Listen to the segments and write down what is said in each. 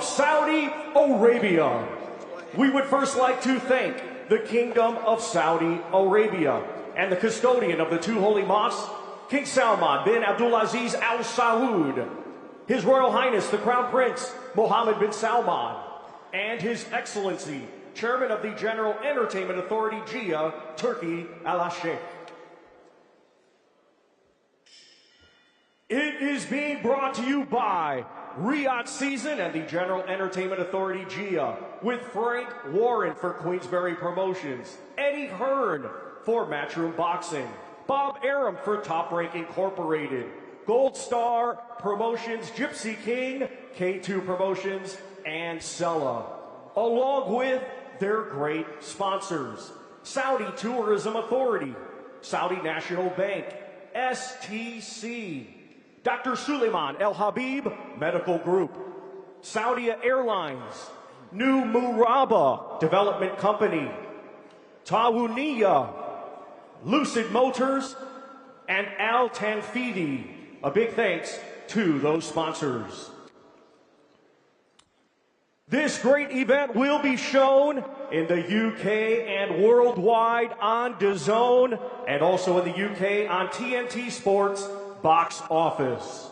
of Saudi Arabia. We would first like to thank the Kingdom of Saudi Arabia and the custodian of the two holy mosques, King Salman bin Abdulaziz Al Saud, His Royal Highness the Crown Prince Mohammed bin Salman, and His Excellency, Chairman of the General Entertainment Authority, Jia, Turkey Al-Sheikh. It is being brought to you by RIYADH Season and the General Entertainment Authority, Jia, with Frank Warren for Queensberry Promotions, Eddie Hearn for Matchroom Boxing, Bob Aram for Top Rank Incorporated, Gold Star Promotions, Gypsy King, K2 Promotions, and Sella, along with their great sponsors: Saudi Tourism Authority, Saudi National Bank, STC, Dr. Suleiman El Habib Medical Group, Saudia Airlines, New Muraba Development Company, Tawuniya, Lucid Motors, and Al Tanfidi. A big thanks to those sponsors. This great event will be shown in the UK and worldwide on DAZN, and also in the UK on TNT Sports Box Office.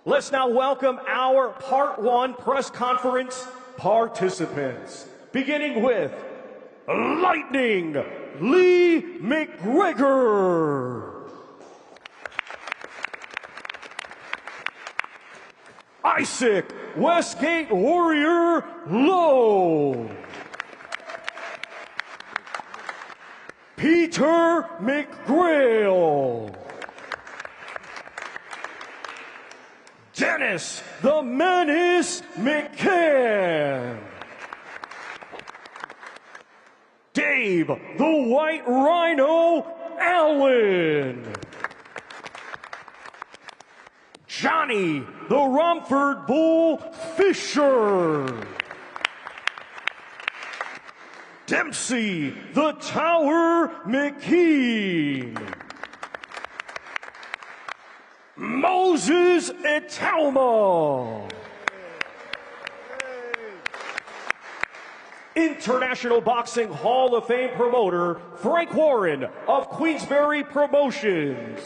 Let's now welcome our Part 1 press conference participants, beginning with Lightning Lee McGregor, Isaac Westgate Warrior Lowe, Peter McGrail, Dennis the Menace McCann, Dave the White Rhino Allen, Johnny the Romford Bull Fisher, Dempsey the Tower McKean, Moses Itauma, International Boxing Hall of Fame promoter Frank Warren of Queensberry Promotions,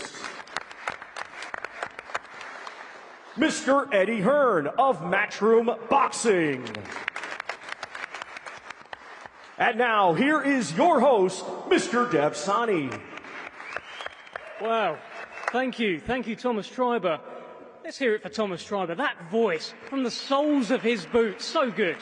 Mr. Eddie Hearn of Matchroom Boxing. And now, here is your host, Mr. Dev Sani. Wow. Thank you, Thomas Schreiber. Let's hear it for Thomas Schreiber. That voice from the soles of his boots, so good.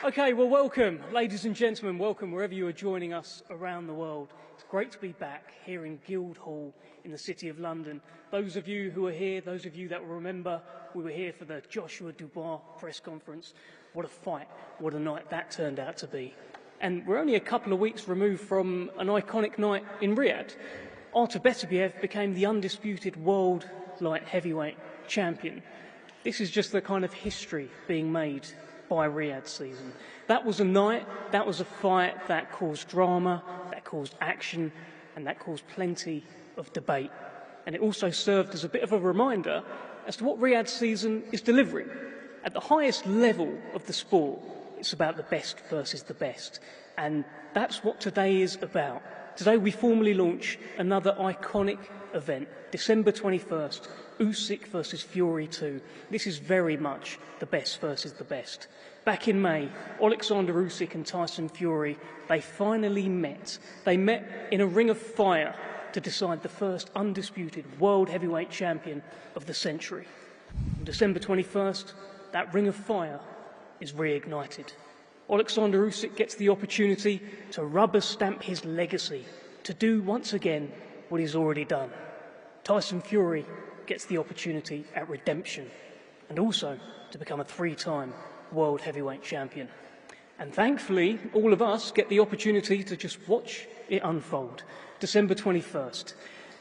Okay, well, welcome, ladies and gentlemen, welcome wherever you are joining us around the world. It's great to be back here in Guildhall in the City of London. Those of you who are here, those of you that will remember, we were here for the Joshua Dubois press conference. What a fight, what a night that turned out to be. And we're only a couple of weeks removed from an iconic night in Riyadh. Artur Beterbiev became the undisputed world light heavyweight champion. This is just the kind of history being made by Riyadh Season. That was a night, that was a fight that caused drama, that caused action, and that caused plenty of debate. And it also served as a bit of a reminder as to what Riyadh Season is delivering. At the highest level of the sport, it's about the best versus the best. And that's what today is about. Today we formally launch another iconic event, December 21st, Usyk versus Fury 2. This is very much the best versus the best. Back in May, OLEKSANDER USYK and Tyson Fury, they finally met. They met in a ring of fire to decide the first undisputed world heavyweight champion of the century. On December 21st, that ring of fire is reignited. OLEKSANDER USYK gets the opportunity to rubber stamp his legacy, to do once again what he's already done. Tyson Fury gets the opportunity at redemption, and also to become a three-time world heavyweight champion. And thankfully, all of us get the opportunity to just watch it unfold. December 21st.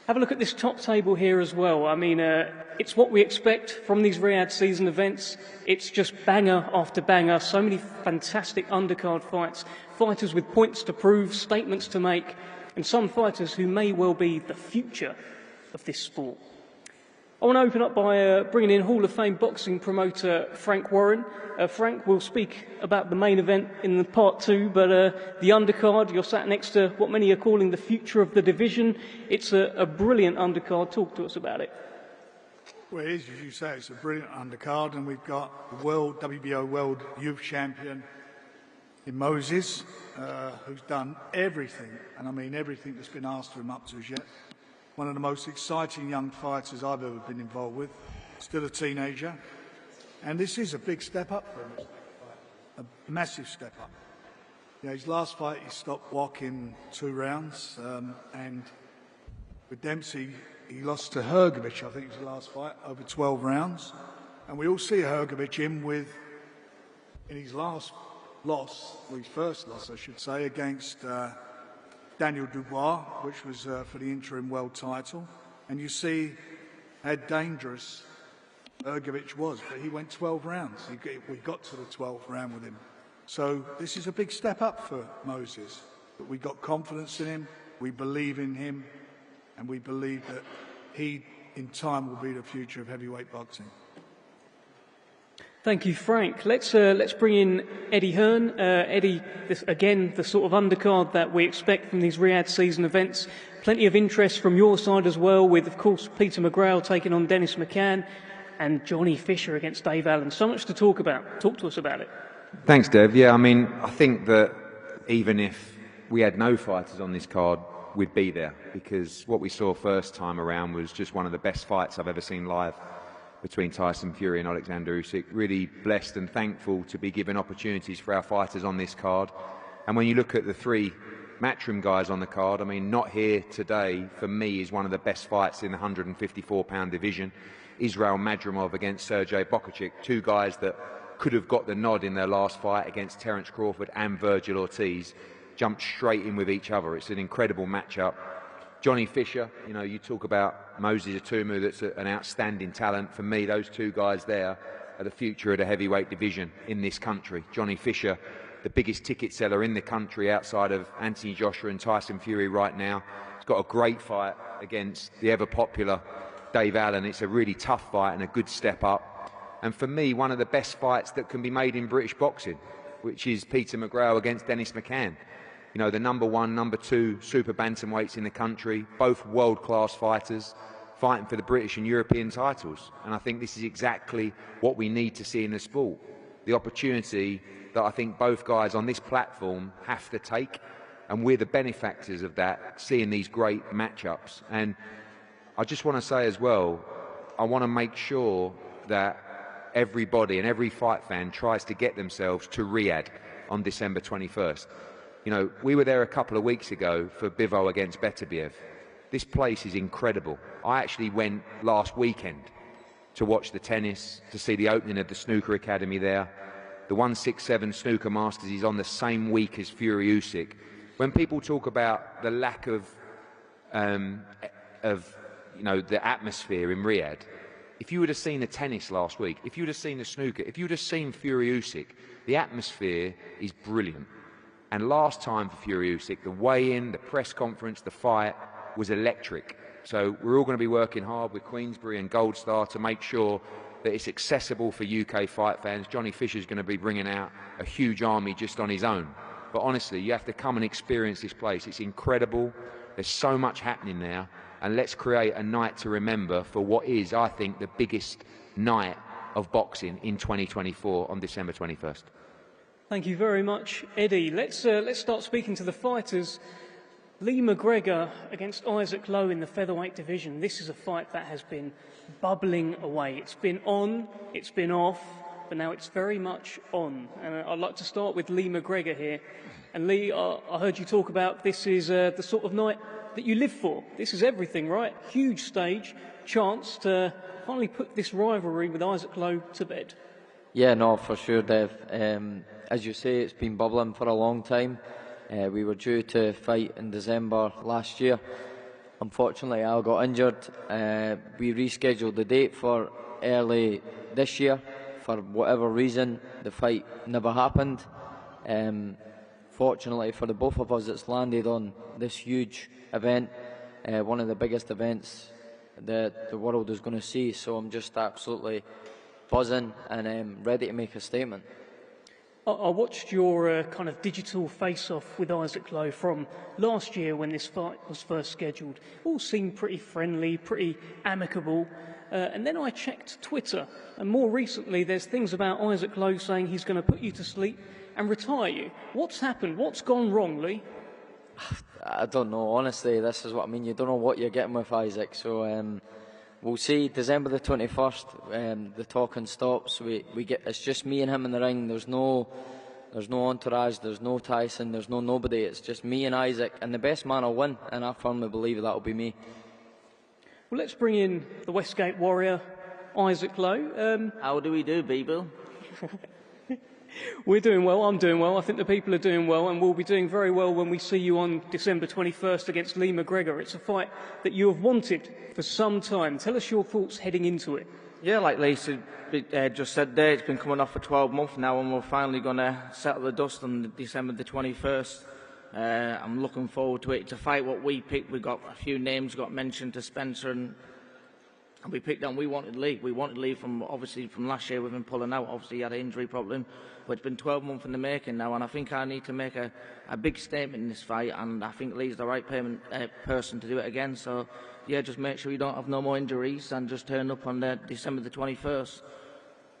Have a look at this top table here as well. I mean, it's what we expect from these Riyadh Season events. It's just banger after banger. So many fantastic undercard fights. Fighters with points to prove, statements to make, and some fighters who may well be the future of this sport. I want to open up by bringing in Hall of Fame boxing promoter Frank Warren. Frank will speak about the main event in the part 2, but the undercard, you're sat next to what many are calling the future of the division. It's a brilliant undercard. Talk to us about it. Well, it is, as you say, it's a brilliant undercard, and we've got the WBO World Youth Champion in Moses, who's done everything, and I mean everything that's been asked of him up to as yet. One of the most exciting young fighters I've ever been involved with, still a teenager. And this is a big step up for him, a massive step up. You know, his last fight, he stopped walking 2 rounds, and with Dempsey, he lost to Hrgovic, I think it was the last fight, over 12 rounds. And we all see Hrgovic in his last loss, or his first loss, I should say, against Daniel Dubois, which was for the interim world title. And you see how dangerous Hrgovic was, but he went 12 rounds. We got to the 12th round with him. So this is a big step up for Moses. But we got confidence in him, we believe in him, and we believe that he, in time, will be the future of heavyweight boxing. Thank you, Frank. Let's bring in Eddie Hearn. Eddie, again, the sort of undercard that we expect from these Riyadh season events. Plenty of interest from your side as well, with, of course, Peter McGrail taking on Dennis McCann and Johnny Fisher against Dave Allen. So much to talk about. Talk to us about it. Thanks, Dev. Yeah, I mean, I think that even if we had no fighters on this card, we'd be there, because what we saw first time around was just one of the best fights I've ever seen live between Tyson Fury and Alexander Usyk. Really blessed and thankful to be given opportunities for our fighters on this card. And when you look at the 3 Matchroom guys on the card, I mean, Not Here Today, for me, is one of the best fights in the 154-pound division. Israel Madrimov against Sergey Bokacic, 2 guys that could have got the nod in their last fight against Terence Crawford and Virgil Ortiz, jumped straight in with each other. It's an incredible matchup. Johnny Fisher, you know, you talk about Moses Itumu, that's an outstanding talent. For me, those 2 guys there are the future of the heavyweight division in this country. Johnny Fisher, the biggest ticket seller in the country outside of Anthony Joshua and Tyson Fury right now. He's got a great fight against the ever-popular Dave Allen. It's a really tough fight and a good step up. And for me, one of the best fights that can be made in British boxing, which is Peter McGrail against Dennis McCann. You know, the number 1, number 2 super bantamweights in the country, both world-class fighters, fighting for the British and European titles. And I think this is exactly what we need to see in the sport. The opportunity that I think both guys on this platform have to take, and we're the benefactors of that, seeing these great matchups. And I just want to say as well, I want to make sure that everybody and every fight fan tries to get themselves to Riyadh on December 21st. You know, we were there a couple of weeks ago for Bivol against Beterbiev. This place is incredible. I actually went last weekend to watch the tennis, to see the opening of the snooker academy there. The 167 Snooker Masters is on the same week as Fury Usyk. When people talk about the lack of you know, the atmosphere in Riyadh, if you would have seen the tennis last week, if you would have seen the snooker, if you would have seen Fury Usyk, the atmosphere is brilliant. And last time for Fury Usyk, the weigh-in, the press conference, the fight was electric. So we're all going to be working hard with Queensberry and Gold Star to make sure that it's accessible for UK fight fans. Johnny Fisher's going to be bringing out a huge army just on his own. But honestly, you have to come and experience this place. It's incredible. There's so much happening there. And let's create a night to remember for what is, I think, the biggest night of boxing in 2024 on December 21st. Thank you very much, Eddie. Let's start speaking to the fighters. Lee McGregor against Isaac Lowe in the featherweight division. This is a fight that has been bubbling away. It's been on, it's been off, but now it's very much on. And I'd like to start with Lee McGregor here. And Lee, I heard you talk about this is the sort of night that you live for. This is everything, right? Huge stage, chance to finally put this rivalry with Isaac Lowe to bed. Yeah, no, for sure, Dev. As you say, it's been bubbling for a long time. We were due to fight in December last year. Unfortunately, Al got injured. We rescheduled the date for early this year. For whatever reason, the fight never happened. Fortunately for the both of us, it's landed on this huge event, one of the biggest events the world is going to see. So I'm just absolutely buzzing and ready to make a statement. I watched your kind of digital face-off with Isaac Lowe from last year when this fight was first scheduled. All seemed pretty friendly, pretty amicable. And then I checked Twitter, and more recently there's things about Isaac Lowe saying he's going to put you to sleep and retire you. What's happened? What's gone wrong, Lee? I don't know, honestly. This is what I mean. You don't know what you're getting with Isaac. So we'll see. December the 21st, the talking stops. It's just me and him in the ring. There's no entourage. There's no Tyson. There's no nobody. It's just me and Isaac, and the best man will win. And I firmly believe that'll be me. Well, let's bring in the Westgate Warrior, Isaac Lowe. How do we do, people? We're doing well. I'm doing well. I think the people are doing well, and we'll be doing very well when we see you on December 21st against Lee McGregor. It's a fight that you have wanted for some time. Tell us your thoughts heading into it. Yeah, like Lisa just said there, it's been coming off for 12 months now, and we're finally going to settle the dust on December the 21st. I'm looking forward to it. It's a fight what we picked. We got a few names got mentioned to Spencer, and we picked them. We wanted Lee. We wanted Lee from last year with him pulling out. Obviously, he had an injury problem. But it's been 12 months in the making now, and I think I need to make a big statement in this fight, and I think Lee's the right person to do it again. So, yeah, just make sure you don't have no more injuries and just turn up on December the 21st.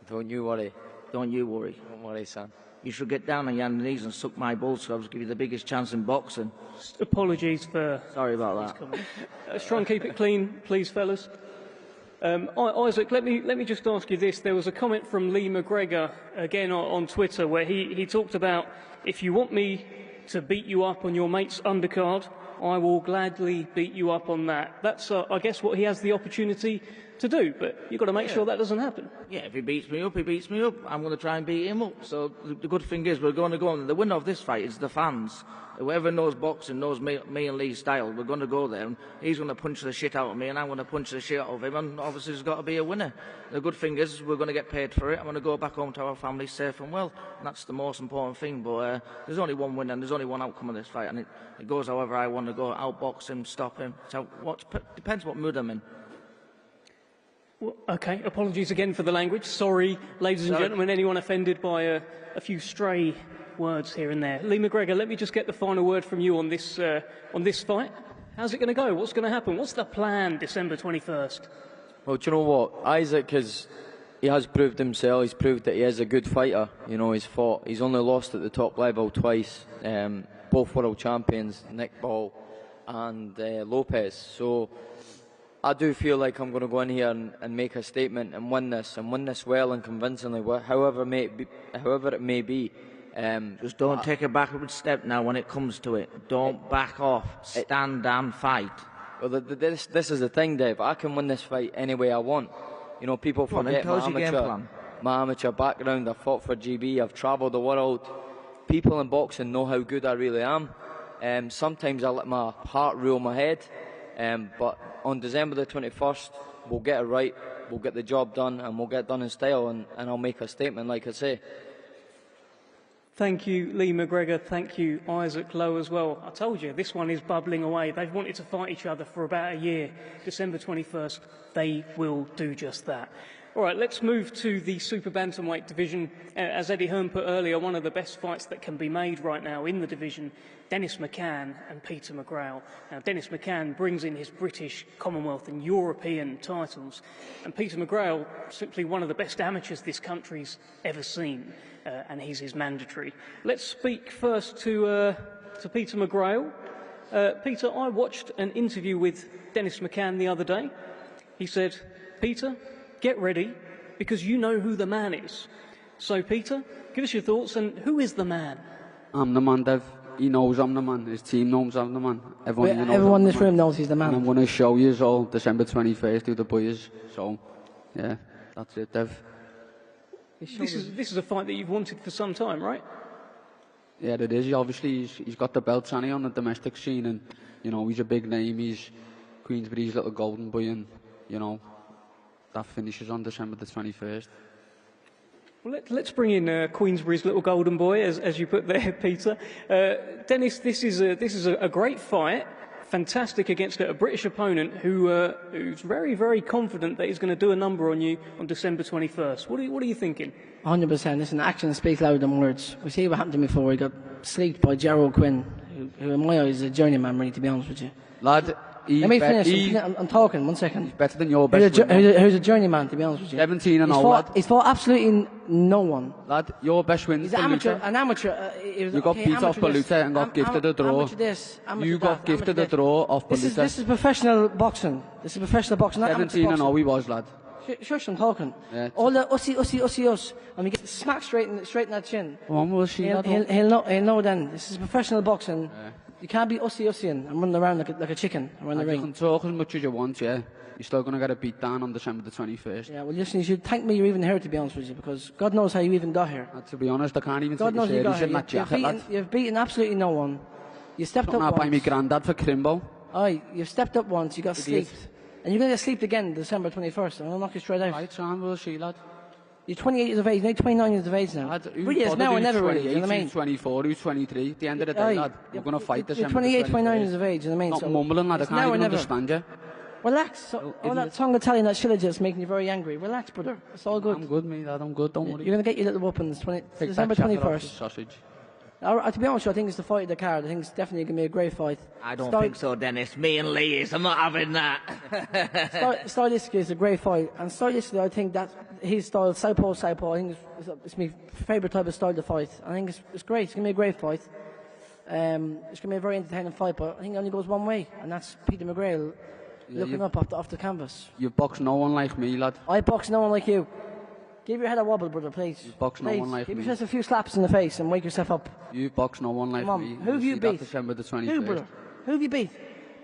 Don't you worry. Don't you worry. Don't worry, son. You should get down on your knees and suck my balls, so I'll give you the biggest chance in boxing. Apologies for... Sorry about that. Let's try and keep it clean, please, fellas. Isaac, let me just ask you this. There was a comment from Lee McGregor, again on Twitter, where he talked about, if you want me to beat you up on your mate's undercard, I will gladly beat you up on that. That's, I guess, what he has the opportunity to do, but you've got to make sure that doesn't happen. Yeah, if he beats me up, he beats me up. I'm going to try and beat him up. So the good thing is we're going to go on. The winner of this fight is the fans. Whoever knows boxing knows me and Lee's style. We're going to go there, and he's going to punch the shit out of me, and I'm going to punch the shit out of him, and obviously there's got to be a winner. The good thing is we're going to get paid for it. I'm going to go back home to our family safe and well. And that's the most important thing. But there's only one winner, and there's only one outcome of this fight, and it goes however I want to go. Outbox him, stop him. So depends what mood I'm in. Well, okay, apologies again for the language. Sorry, ladies and gentlemen, anyone offended by a few stray words here and there. Lee McGregor, let me just get the final word from you on this fight. How's it going to go? What's going to happen? What's the plan December 21st? Well, do you know what? Isaac has proved himself. He's proved that he is a good fighter. You know, he's only lost at the top level twice. Both world champions, Nick Ball and Lopez. So I do feel like I'm going to go in here and make a statement and win this well and convincingly, however it may be. Just don't take a backward step now when it comes to it. Don't back off. Stand and fight. Well, this is the thing, Dave. I can win this fight any way I want. You know, people forget my amateur background. I've fought for GB. I've travelled the world. People in boxing know how good I really am. Sometimes I let my heart rule my head. But on December the 21st, we'll get it right. We'll get the job done, and we'll get it done in style. And I'll make a statement, like I say. Thank you, Lee McGregor. Thank you, Isaac Lowe, as well. I told you, this one is bubbling away. They've wanted to fight each other for about a year. December 21st, they will do just that. All right, let's move to the super bantamweight division. As Eddie Hearn put earlier, one of the best fights that can be made right now in the division, Dennis McCann and Peter McGrail. Now, Dennis McCann brings in his British, Commonwealth and European titles, and Peter McGrail, simply one of the best amateurs this country's ever seen, and he's his mandatory. Let's speak first to Peter McGrail. Peter, I watched an interview with Dennis McCann the other day. He said, Peter, get ready, because you know who the man is. So, Peter, give us your thoughts, and who is the man? I'm the man, Dev. He knows I'm the man. His team knows I'm the man. Everyone in this room knows he's the man. And I'm going to show you all December 21st who the boy is. So, yeah, that's it, Dev. This is a fight that you've wanted for some time, right? Yeah, it is. Obviously, he's got the belt on the domestic scene, and, you know, he's a big name. He's Queensberry's little golden boy, and, you know, that finishes on December the 21st. Well, let's bring in Queensberry's little golden boy, as you put there, Peter. Dennis, this is a great fight fantastic against a British opponent who's very, very confident that he's going to do a number on you on December 21st. What are you thinking? 100%. Listen, actions speak louder than words. We see what happened to me before. He got sleeked by Gerald Quinn, who in my eyes is a journeyman, really, to be honest with you. Lad, let me finish. I'm talking. 1 second. He's better than your best. Who's a journeyman, to be honest with you. 17-0, lad. He's fought absolutely no one. Lad, your best win. He's an amateur. You got beat off Baluta and got gifted a draw. You got gifted a draw off Baluta. This is professional boxing. This is professional boxing, not amateur boxing. 17-0 he was, lad. Shush, I'm talking. Yeah, all the us, and we get smacked straight in that chin. One will she. He'll know then. This is professional boxing. Yeah. You can't be and running around like a chicken around the ring. You can talk as much as you want, yeah. You're still going to get a beat down on December the 21st. Yeah, well, listen, you should thank me you're even here, to be honest with you, because God knows how you even got here. To be honest, I can't even God take you serious in that jacket, lad. You've beaten absolutely no one. You stepped up once. By my granddad for Crimbo. Aye, you've stepped up once, you got sleeped. And you're going to get sleeped again December 21st, and I'll knock you straight out. Right, Sam, will she, lad? You're 28 years of age, maybe 29 years of age now. Lad, really is now or never, really, you know what I mean? Who's 24, who's 23, at the end of the day, lad, we're going to fight December 21st. You're 28, 29 years of age, you know what I mean? Not mumbling, lad, I can't even understand you. Relax. All that tongue Italian, that shillage is making you very angry. Relax, brother. It's all good. I'm good, mate, lad, I'm good, don't worry. You're going to get your little weapons, December 21st. Sausage. To be honest with you, I think it's the fight of the card. I think it's definitely going to be a great fight. I don't think so, Dennis. Me and Lee, I'm not having that. Stylistically, it's a great fight. And stylistically, I think that his style, southpaw, I think it's my favourite type of style to fight. I think it's great. It's going to be a great fight. It's going to be a very entertaining fight, but I think it only goes one way, and that's Peter McGrail looking up off the canvas. You've boxed no one like me, lad. I box no one like you. Give your head a wobble, brother, please. You've boxed no one like me. Give yourself a few slaps in the face and wake yourself up. You've boxed no one like me. Who have you beat? December the 21st. Who, brother? Who have you beat?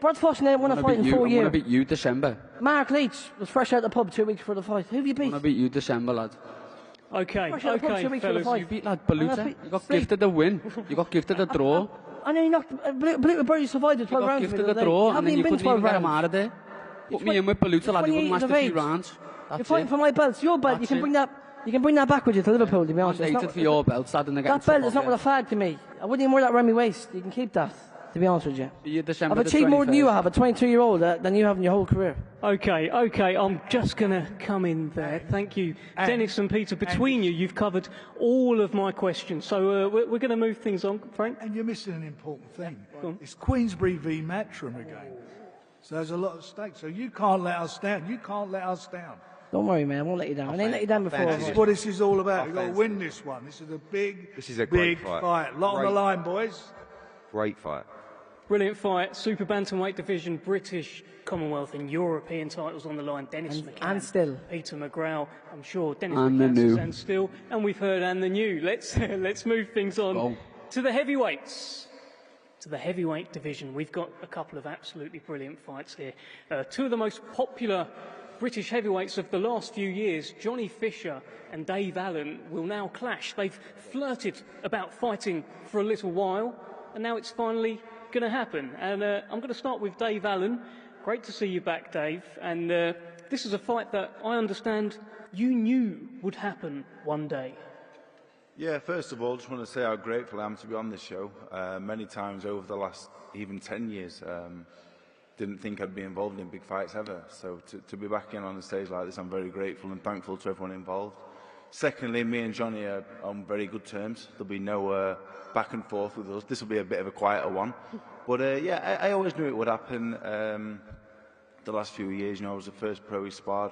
Brad Fox never won a fight in 4 years. I'm going to beat you December. Mark Leach was fresh out the pub 2 weeks for the fight. Who have you beat? I'm going to beat you December, lad. Okay, fellas. You beat lad Baluta. You got gifted a win. You got gifted a draw. And then you knocked Baluta barely survived the 12 rounds. You got gifted a draw, and then you couldn't even get him out of there. Put me in with Baluta, lad. He wouldn't last a few rounds. You're fighting for my belt. It's your belt. You can bring that. You can bring that back with you to Liverpool, to be honest. I'm dated for your belt, lad, and they're getting that belt is not with a fag to me. I wouldn't even wear that around my waist. You can keep that, to be honest with you. I've achieved more than you have, a 22-year-old, than you have in your whole career. Okay, I'm just going to come in there. Thank you, Dennis and Peter. Between you've covered all of my questions. So we're going to move things on, Frank. And you're missing an important thing. It's Queensbury v Matchroom again. So there's a lot at stake. So you can't let us down. You can't let us down. Don't worry, man. I won't let you down. I ain't let you down before. This is what this is all about. We've got to win this one. This is a big fight. Lot on the line, boys. Great fight. Brilliant fight. Super bantamweight division, British, Commonwealth and European titles on the line. Dennis McCann. And still. Peter McGrail. I'm sure Dennis and McCann and still. And we've heard and the new. Let's move things on to the heavyweights. To the heavyweight division. We've got a couple of absolutely brilliant fights here. Two of the most popular British heavyweights of the last few years, Johnny Fisher and Dave Allen, will now clash. They've flirted about fighting for a little while, and now it's finally going to happen. And I'm going to start with Dave Allen. Great to see you back, Dave. And this is a fight that I understand you knew would happen one day. Yeah, first of all, just want to say how grateful I am to be on this show. Many times over the last even 10 years, didn't think I'd be involved in big fights ever. So to be back in on a stage like this, I'm very grateful and thankful to everyone involved. Secondly, me and Johnny are on very good terms. There'll be no back and forth with us. This will be a bit of a quieter one. But yeah, I always knew it would happen. The last few years, I was the first pro he sparred.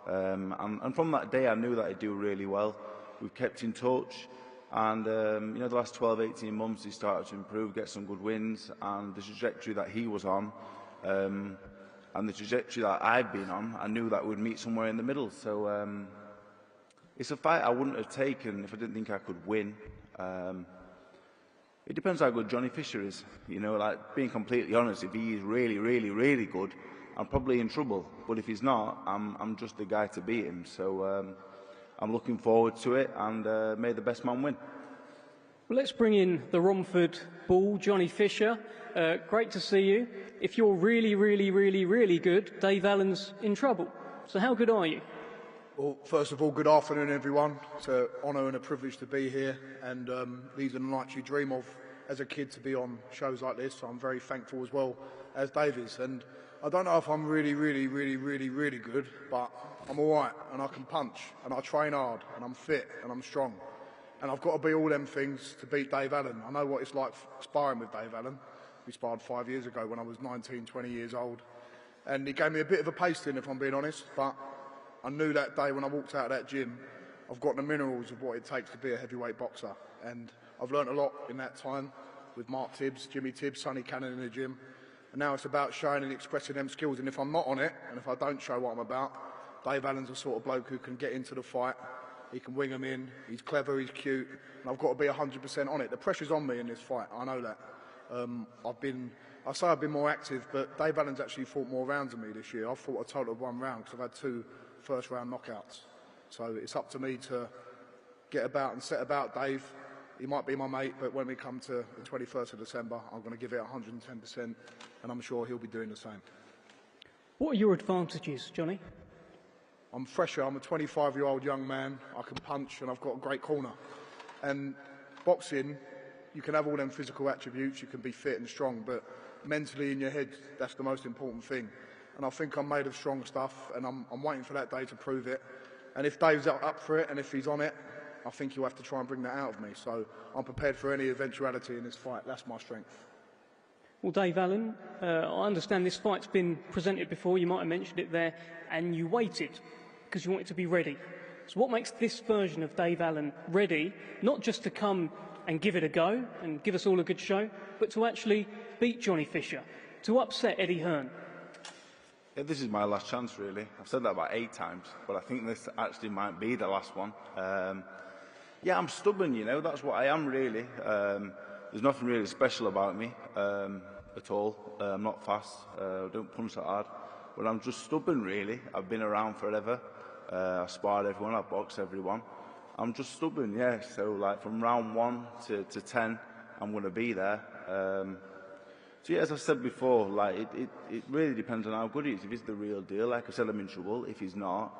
And from that day, I knew that I'd do really well. We've kept in touch. And, the last 12, 18 months, he started to improve, get some good wins. And the trajectory that he was on, and the trajectory that I've been on, I knew that we'd meet somewhere in the middle. So it's a fight I wouldn't have taken if I didn't think I could win. It depends how good Johnny Fisher is. Like being completely honest, if he is really, really, really good, I'm probably in trouble. But if he's not, I'm just the guy to beat him. So I'm looking forward to it, and may the best man win. Well, let's bring in the Romford Bull, Johnny Fisher. Great to see you. If you're really, really, really, really good, Dave Allen's in trouble. So how good are you? Well, first of all, good afternoon, everyone. It's an honour and a privilege to be here, and these are the nights you dream of as a kid to be on shows like this. So I'm very thankful as well as Dave is. And I don't know if I'm really good, but I'm all right, and I can punch, and I train hard, and I'm fit, and I'm strong. And I've got to be all them things to beat Dave Allen. I know what it's like sparring with Dave Allen. We sparred 5 years ago when I was 19, 20 years old. And he gave me a bit of a pasting, if I'm being honest, but I knew that day when I walked out of that gym, I've got the minerals of what it takes to be a heavyweight boxer. And I've learnt a lot in that time with Mark Tibbs, Jimmy Tibbs, Sonny Cannon in the gym. And now it's about showing and expressing them skills. And if I'm not on it, and if I don't show what I'm about, Dave Allen's the sort of bloke who can get into the fight. He can wing them in. He's clever, he's cute. And I've got to be 100% on it. The pressure's on me in this fight. I know that. I say I've been more active, but Dave Allen's actually fought more rounds than me this year. I've fought a total of 1 round because I've had 2 first-round knockouts. So it's up to me to get about and set about Dave. He might be my mate, but when we come to the 21st of December, I'm going to give it 110%, and I'm sure he'll be doing the same. What are your advantages, Johnny? I'm fresher. I'm a 25-year-old young man. I can punch, and I've got a great corner. And boxing, you can have all them physical attributes. You can be fit and strong, but mentally in your head, that's the most important thing. And I think I'm made of strong stuff, and I'm waiting for that day to prove it. And if Dave's up for it, and if he's on it, I think he'll have to try and bring that out of me. So I'm prepared for any eventuality in this fight. That's my strength. Well, Dave Allen, I understand this fight's been presented before. You might have mentioned it there, and you waited because you wanted to be ready. So what makes this version of Dave Allen ready, not just to come and give it a go and give us all a good show, but to actually beat Johnny Fisher, to upset Eddie Hearn? Yeah, this is my last chance, really. I've said that about 8 times, but I think this actually might be the last one. Yeah, I'm stubborn, you know, that's what I am, really. There's nothing really special about me at all. I'm not fast, I don't punch that hard, but I'm just stubborn, really. I've been around forever. I've sparred everyone, I've boxed everyone. I'm just stubborn, yeah. So, like, from round 1 to 10, I'm going to be there. So, yeah, as I said before, like, it really depends on how good he is. If he's the real deal, like I said, I'm in trouble. If he's not,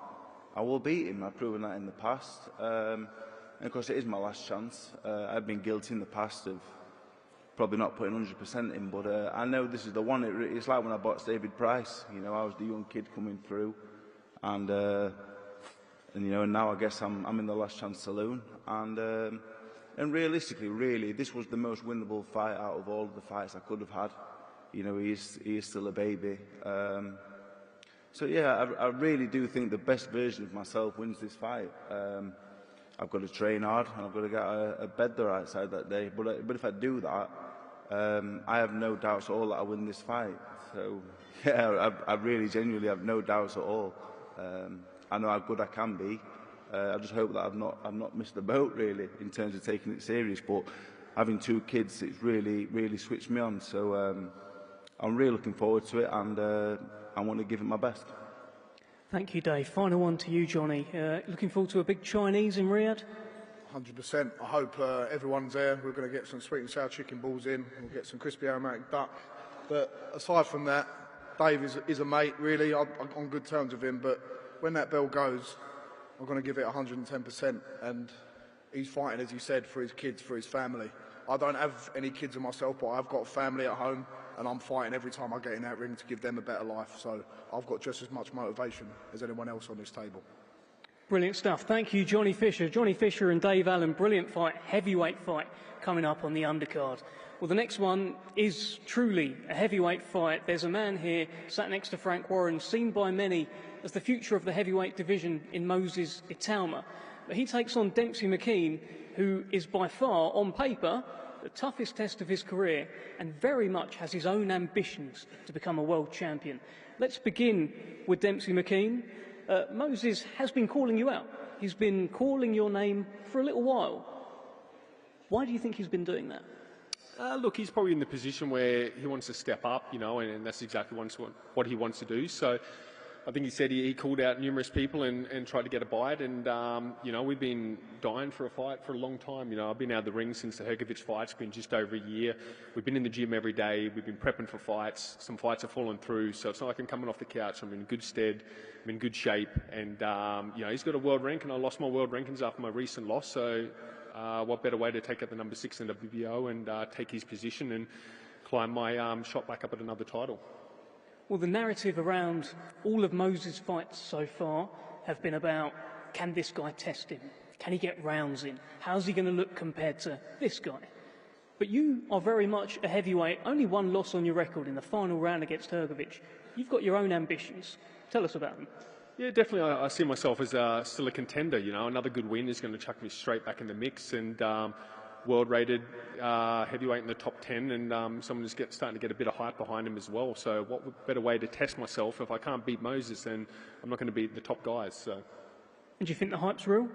I will beat him. I've proven that in the past. And of course, it is my last chance. I've been guilty in the past of probably not putting 100% in, but I know this is the one. It's like when I boxed David Price. You know, I was the young kid coming through, and you know, and now I guess I'm in the last chance saloon. And realistically, really, this was the most winnable fight out of all of the fights I could have had. You know, he is still a baby. So yeah, I really do think the best version of myself wins this fight. I've got to train hard, and I've got to get a bed the right side that day. But if I do that, I have no doubts at all that I win this fight. So yeah, I really genuinely have no doubts at all. I know how good I can be. I just hope that I've not missed the boat, really, in terms of taking it serious. But having 2 kids, it's really switched me on. So I'm really looking forward to it, and I want to give it my best. Thank you, Dave. Final one to you, Johnny. Looking forward to a big Chinese in Riyadh? 100%. I hope everyone's there. We're going to get some sweet and sour chicken balls in. We'll get some crispy aromatic duck. But aside from that, Dave is a mate, really. I'm on good terms with him. But when that bell goes, I'm going to give it 110%. And he's fighting, as he said, for his kids, for his family. I don't have any kids of myself, but I've got a family at home. And I'm fighting every time I get in that ring to give them a better life. So I've got just as much motivation as anyone else on this table. Brilliant stuff. Thank you, Johnny Fisher. Johnny Fisher and Dave Allen, brilliant fight, heavyweight fight coming up on the undercard. Well, the next one is truly a heavyweight fight. There's a man here sat next to Frank Warren, seen by many as the future of the heavyweight division in Moses Itauma. But he takes on Dempsey McKean, who is by far, on paper, the toughest test of his career, and very much has his own ambitions to become a world champion. Let's begin with Dempsey McKean. Moses has been calling you out. He's been calling your name for a little while. Why do you think he's been doing that? Look, he's probably in the position where he wants to step up, you know, and that's exactly what he wants to do. So I think he said he called out numerous people and tried to get a bite. And, you know, we've been dying for a fight for a long time. You know, I've been out of the ring since the Hergovich fight. It's been just over a year. We've been in the gym every day. We've been prepping for fights. Some fights have fallen through. So it's not like I'm coming off the couch. I'm in good stead. I'm in good shape. And, you know, he's got a world rank, and I lost my world rankings after my recent loss. So what better way to take out the number 6 in the WBO and take his position and climb my shot back up at another title. Well, the narrative around all of Moses' fights so far have been about, can this guy test him? Can he get rounds in? How's he going to look compared to this guy? But you are very much a heavyweight, only one loss on your record in the final round against Hrgovic. You've got your own ambitions. Tell us about them. Yeah, definitely. I see myself as still a contender. You know, another good win is going to chuck me straight back in the mix, and world-rated heavyweight in the top 10, and someone who's starting to get a bit of hype behind him as well. So, what better way to test myself? If I can't beat Moses, then I'm not going to beat the top guys. So, and do you think the hype's real?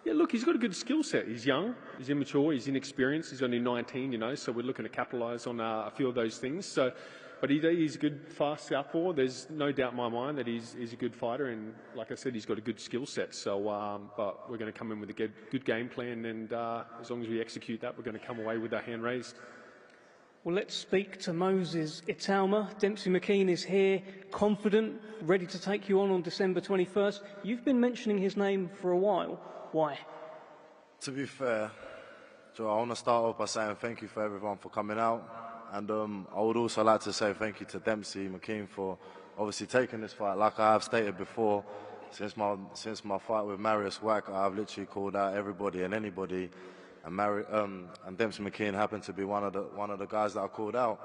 Yeah, look, he's got a good skill set. He's young, he's immature, he's inexperienced. He's only 19, you know. So we're looking to capitalise on a few of those things. So. But he's a good, fast southpaw. There's no doubt in my mind that he's a good fighter, and like I said, he's got a good skill set. So, but we're going to come in with a good game plan, and as long as we execute that, we're going to come away with our hand raised. Well, let's speak to Moses Itauma. Dempsey McKean is here, confident, ready to take you on December 21st. You've been mentioning his name for a while. Why? To be fair, Joe, I want to start off by saying thank you for everyone for coming out. And I would also like to say thank you to Dempsey McKean for obviously taking this fight. Like I have stated before, since my fight with Marius Wack, I've literally called out everybody and anybody, and Dempsey McKean happened to be one of the guys that I called out.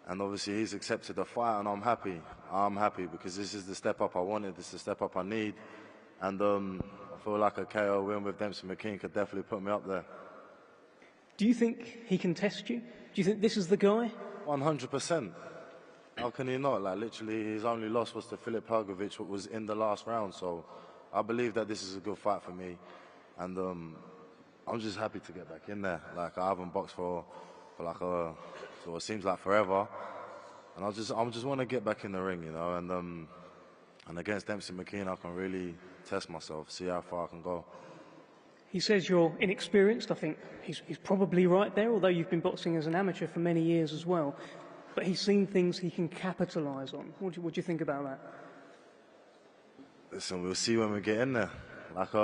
And obviously he's accepted the fight, and I'm happy. I'm happy because this is the step up I wanted. This is the step up I need, and I feel like a KO win with Dempsey McKean could definitely put me up there. Do you think he can test you? Do you think this is the guy? 100%. How can he not? Like, literally, his only loss was to Filip Hrgovic, what was in the last round. So I believe that this is a good fight for me. And I'm just happy to get back in there. Like, I haven't boxed for like so it seems like forever. And I just want to get back in the ring, you know. And against Dempsey McKean, I can really test myself, see how far I can go. He says you're inexperienced. I think he's probably right there, although you've been boxing as an amateur for many years as well. But he's seen things he can capitalise on. What do you think about that? Listen, we'll see when we get in there. Like,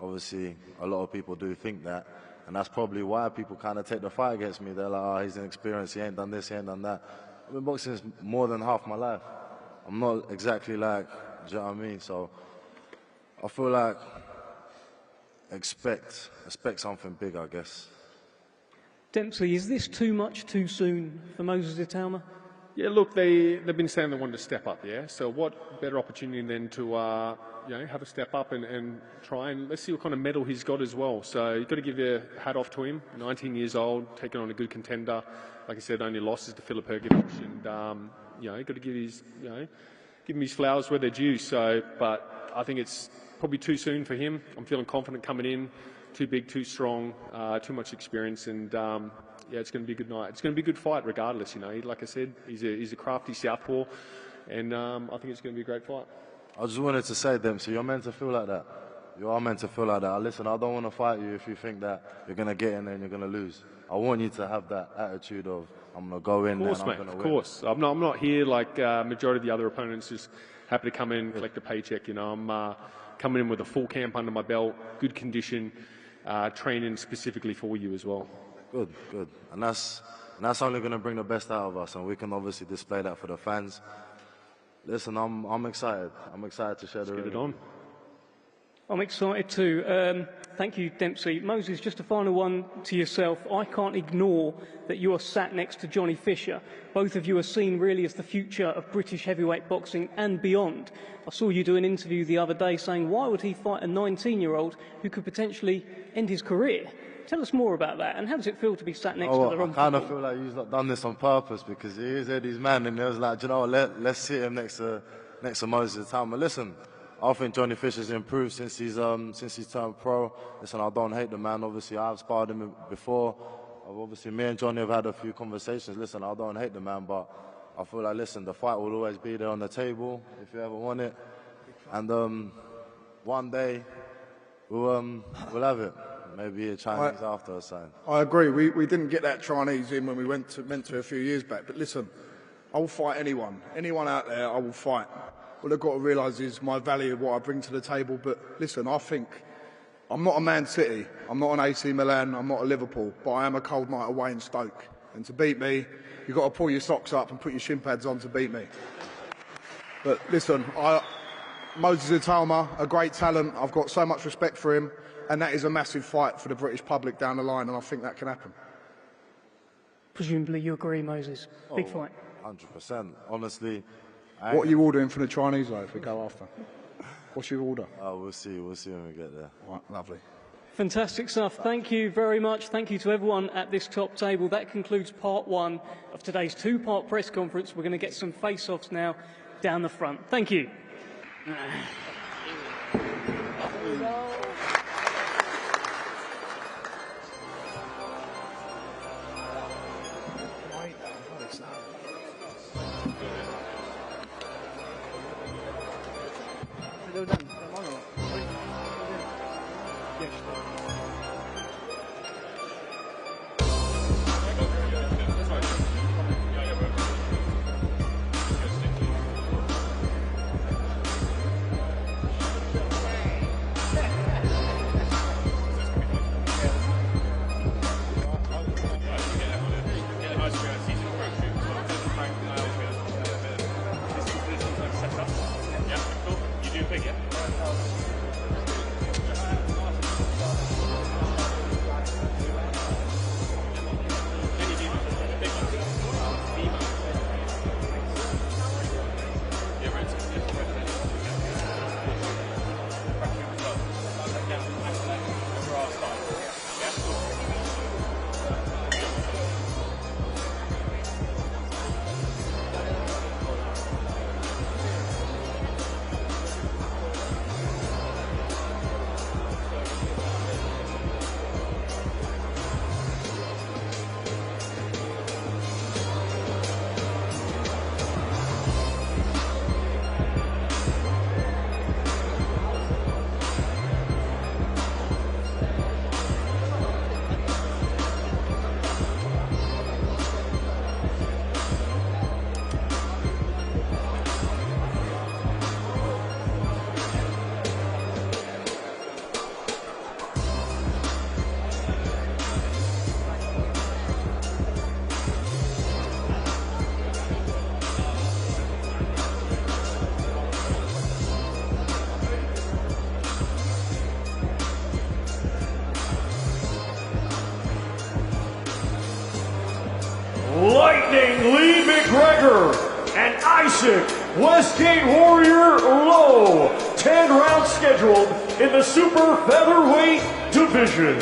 obviously, a lot of people do think that. And that's probably why people kind of take the fight against me. They're like, oh, he's inexperienced, he ain't done this, he ain't done that. I've been boxing more than half my life. I'm not exactly like, do you know what I mean? So I feel like expect something big, I guess. Dempsey, is this too much too soon for Moses Itauma? Yeah, look, they've been saying they wanted to step up, yeah? So what better opportunity than to, you know, have a step up and try and let's see what kind of medal he's got as well. So you've got to give your hat off to him, 19 years old, taking on a good contender. Like I said, only losses to Filip Hrgovic, and, you know, you've got to give him his flowers where they're due. So, but I think it's probably too soon for him. I'm feeling confident coming in. Too big, too strong, too much experience, and yeah, it's going to be a good night. It's going to be a good fight regardless, you know. Like I said, he's a crafty southpaw, and I think it's going to be a great fight. I just wanted to say, Dempsey, you're meant to feel like that. You are meant to feel like that. Listen, I don't want to fight you if you think that you're going to get in there and you're going to lose. I want you to have that attitude of, I'm going to go in there and I'm going to win. Of course, I'm not here like majority of the other opponents, just happy to come in, collect a paycheck, you know. I'm coming in with a full camp under my belt, good condition, training specifically for you as well. Good. And that's only going to bring the best out of us, and we can obviously display that for the fans. Listen, I'm excited. I'm excited to share the ring. Get it on. I'm excited too. Thank you, Dempsey. Moses, just a final one to yourself. I can't ignore that you are sat next to Johnny Fisher. Both of you are seen really as the future of British heavyweight boxing and beyond. I saw you do an interview the other day saying, why would he fight a 19-year-old who could potentially end his career? Tell us more about that, and how does it feel to be sat next to the wrong people? I kind of feel like he's not done this on purpose, because he is Eddie's man, and he was like, you know what, let's sit him next to Moses Itauma. Listen, I think Johnny Fisher's improved since he's turned pro. Listen, I don't hate the man. Obviously, I've sparred him before. Obviously, me and Johnny have had a few conversations. Listen, I don't hate the man, but I feel like, listen, the fight will always be there on the table if you ever want it. And one day, we'll have it. Maybe a Chinese after or something. I agree. We didn't get that Chinese in when we meant to a few years back. But listen, I will fight anyone. Anyone out there, I will fight. What they've got to realise is my value, what I bring to the table. But listen, I think I'm not a Man City, I'm not an AC Milan, I'm not a Liverpool, but I am a cold night away in Stoke. And to beat me, you've got to pull your socks up and put your shin pads on to beat me. But listen, Moses Itauma, a great talent. I've got so much respect for him, and that is a massive fight for the British public down the line, and I think that can happen. Presumably you agree, Moses. Big fight. 100%. Honestly. What are you ordering for the Chinese, though, if we go after? What's your order? Oh, we'll see when we get there. Right, lovely. Fantastic stuff. Thank you very much. Thank you to everyone at this top table. That concludes part one of today's two-part press conference. We're going to get some face-offs now down the front. Thank you. Lightning Lee McGregor and Isaac Westgate Warrior Low. 10 rounds scheduled in the super featherweight division.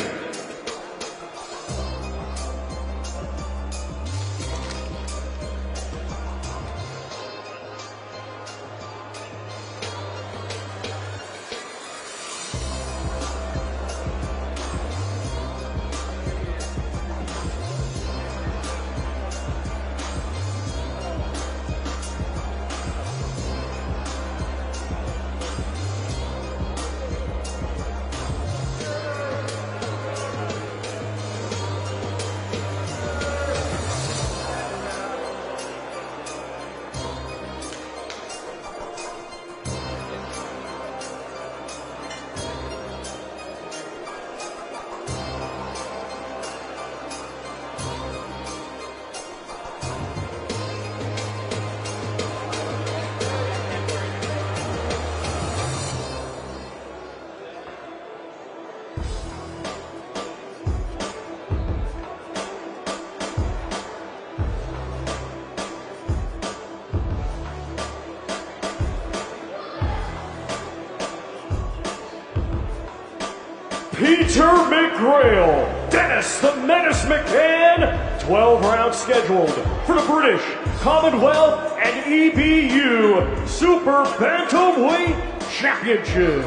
Peter McGrail, Dennis the Menace McCann, 12 rounds scheduled for the British Commonwealth and EBU Super Bantamweight Championship.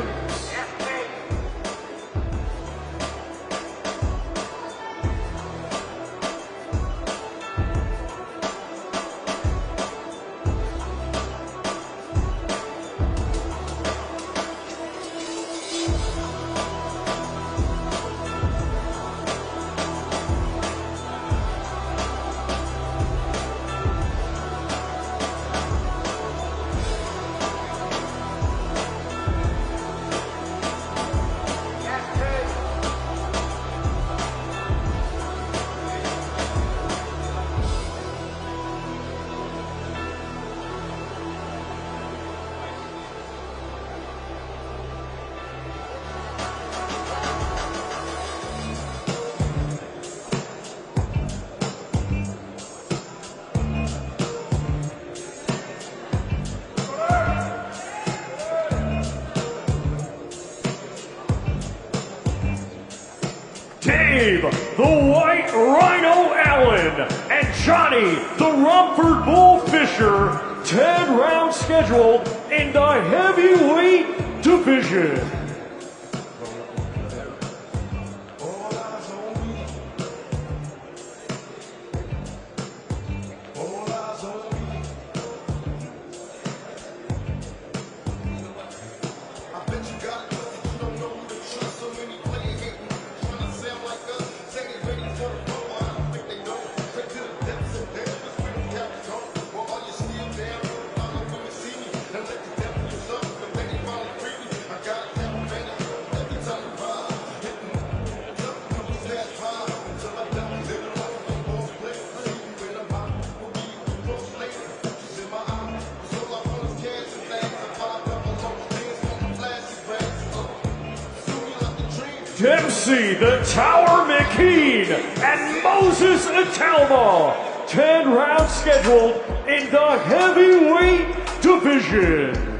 Dave, the White Rhino Allen, and Johnny, the Rumford Bull Fisher. 10 rounds scheduled in the heavyweight division. Dempsey, the Tower McKean, and Moses Itauma. 10 rounds scheduled in the heavyweight division.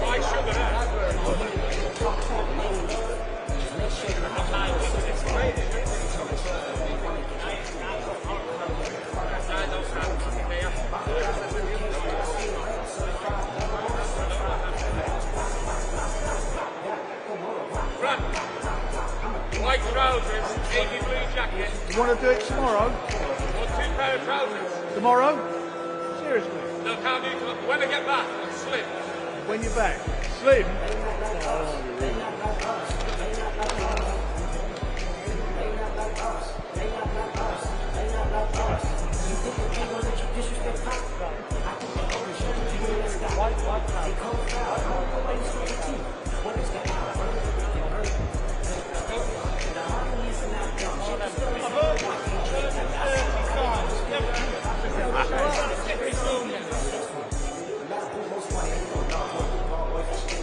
Why sugar? trousers, navy blue jacket. You want to do it tomorrow? Or 2 pair of trousers. Tomorrow? Seriously? No, can't do it. When I get back, I'm slim. When you're back? Slim?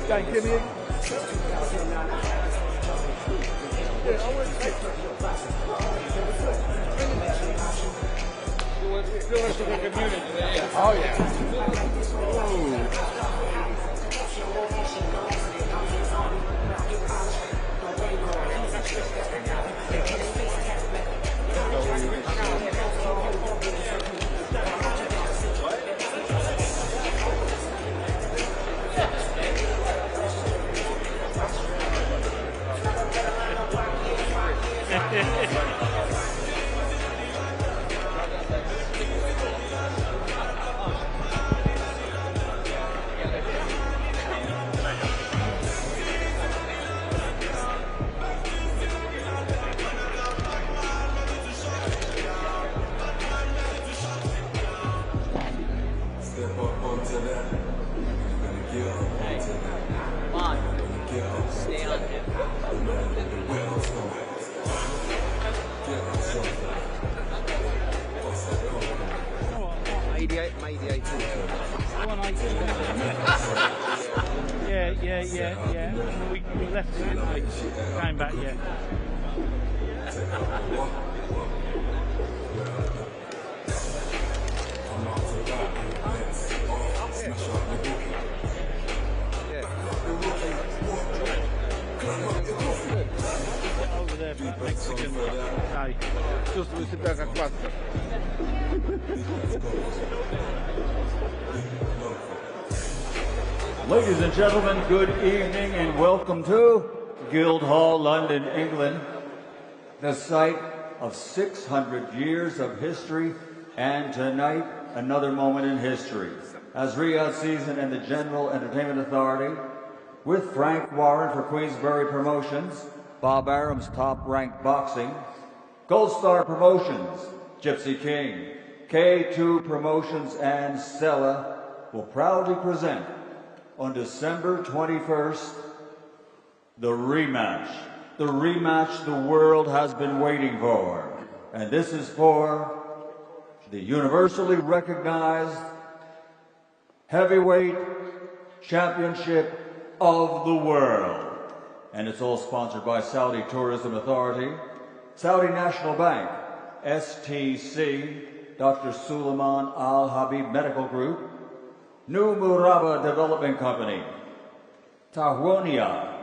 Don't give me a... Oh, yeah. Yeah. We left it, didn't we? Came back, yeah. Over there, Mexican. Dai, giusto che si becca 4. Ladies and gentlemen, good evening and welcome to Guildhall, London, England, the site of 600 years of history, and tonight, another moment in history. As Riyadh Season and the General Entertainment Authority, with Frank Warren for Queensberry Promotions, Bob Arum's Top Rank Boxing, Gold Star Promotions, Gypsy King, K2 Promotions, and Stella will proudly present on December 21st, the rematch the world has been waiting for. And this is for the universally recognized heavyweight championship of the world. And it's all sponsored by Saudi Tourism Authority, Saudi National Bank, STC, Dr. Suleiman Al Habib Medical Group, New Muraba Development Company, Tahwonia,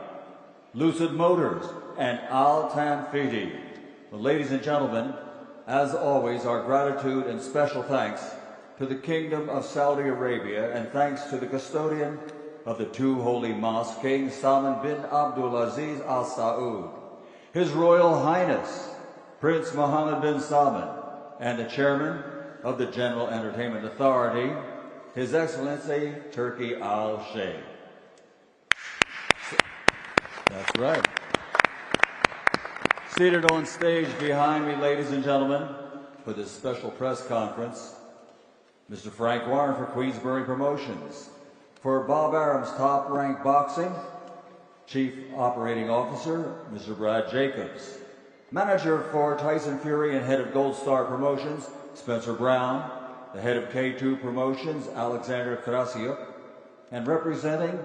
Lucid Motors, and Al Tanfidi. Well, ladies and gentlemen, as always, our gratitude and special thanks to the Kingdom of Saudi Arabia, and thanks to the custodian of the two holy mosques, King Salman bin Abdulaziz Al Saud, His Royal Highness Prince Mohammed bin Salman, and the chairman of the General Entertainment Authority, His Excellency Turki Al Sheikh. That's right. Seated on stage behind me, ladies and gentlemen, for this special press conference, Mr. Frank Warren for Queensberry Promotions. For Bob Arum's Top Rank Boxing, Chief Operating Officer, Mr. Brad Jacobs. Manager for Tyson Fury and Head of Gold Star Promotions, Spencer Brown. The Head of K2 Promotions, Alexander Krasiuk. And representing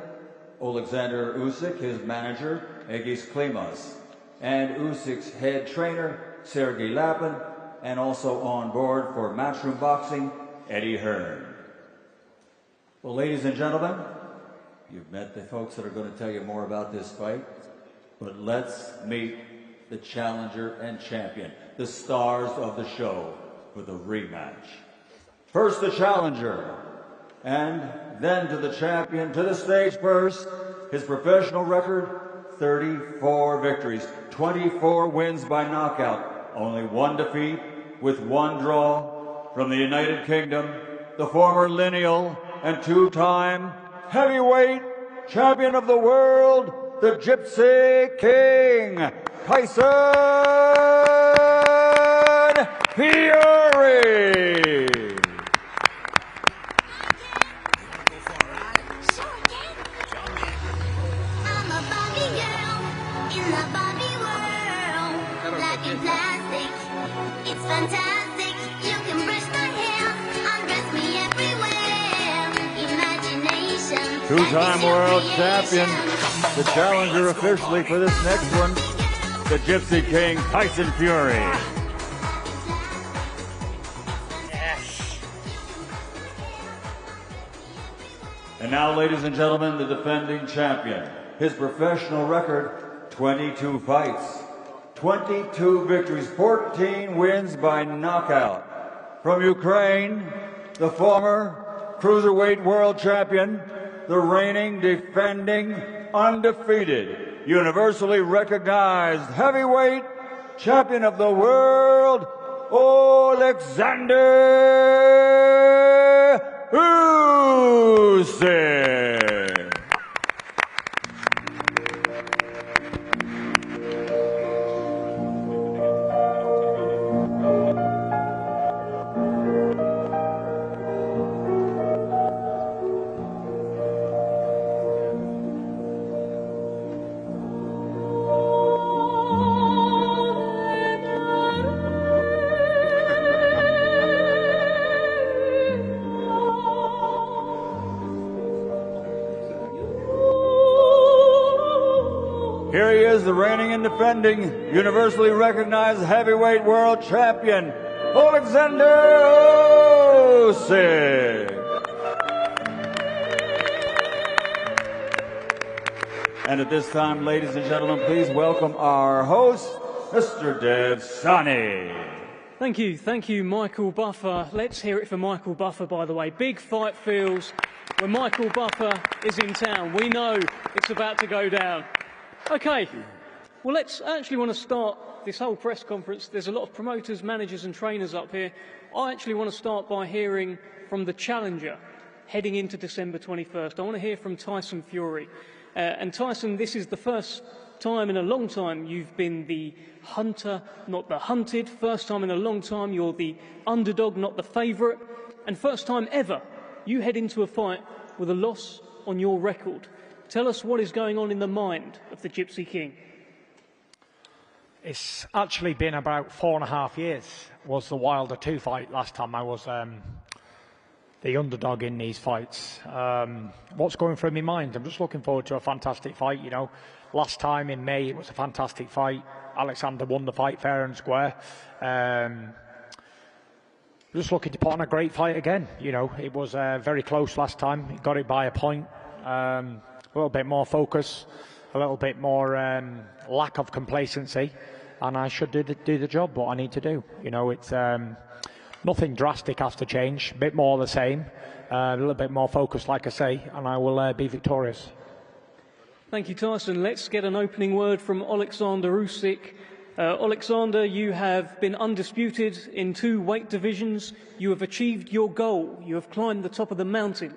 Alexander Usyk, his manager, Egis Klimas. And Usyk's head trainer, Sergey Lapin. And also on board for Matchroom Boxing, Eddie Hearn. Well, ladies and gentlemen, you've met the folks that are going to tell you more about this fight, but let's meet the challenger and champion, the stars of the show for the rematch. First the challenger, and then to the champion. To the stage first, his professional record, 34 victories, 24 wins by knockout, only 1 defeat with 1 draw. From the United Kingdom, the former lineal and 2-time heavyweight champion of the world, the Gypsy King, TYSON Fury. It's fantastic. You can brush my hair, undress me everywhere. Imagination. 2-time world champion, the challenger officially for this next one, the Gypsy King, Tyson Fury. And now, ladies and gentlemen, the defending champion. His professional record, 22 fights, 22 victories, 14 wins by knockout. From Ukraine, the former cruiserweight world champion, the reigning, defending, undefeated, universally recognized heavyweight champion of the world, OLEKSANDER USYK. Here he is, the reigning and defending, universally recognized heavyweight world champion, OLEKSANDER USYK. And at this time, ladies and gentlemen, please welcome our host, Mr. Dev Sani. Thank you, Michael Buffer. Let's hear it for Michael Buffer, by the way. Big fight feels when Michael Buffer is in town. We know it's about to go down. Okay, well, let's actually want to start this whole press conference. There's a lot of promoters, managers and trainers up here. I actually want to start by hearing from the challenger heading into December 21st. I want to hear from Tyson Fury. And Tyson, this is the first time in a long time you've been the hunter, not the hunted. First time in a long time you're the underdog, not the favourite. And first time ever you head into a fight with a loss on your record. Tell us what is going on in the mind of the Gypsy King. It's actually been about 4.5 years. Was the Wilder 2 fight last time I was the underdog in these fights. What's going through my mind? I'm just looking forward to a fantastic fight. You know, last time in May it was a fantastic fight. Alexander won the fight fair and square. Just looking to put on a great fight again. You know, it was very close last time. Got it by a point. A little bit more focus, a little bit more lack of complacency, and I should do the job, what I need to do. You know, it's nothing drastic has to change, a bit more the same, a little bit more focus, like I say, and I will be victorious. Thank you, Tyson. Let's get an opening word from OLEKSANDER USYK. OLEKSANDER, you have been undisputed in 2 weight divisions. You have achieved your goal. You have climbed the top of the mountain.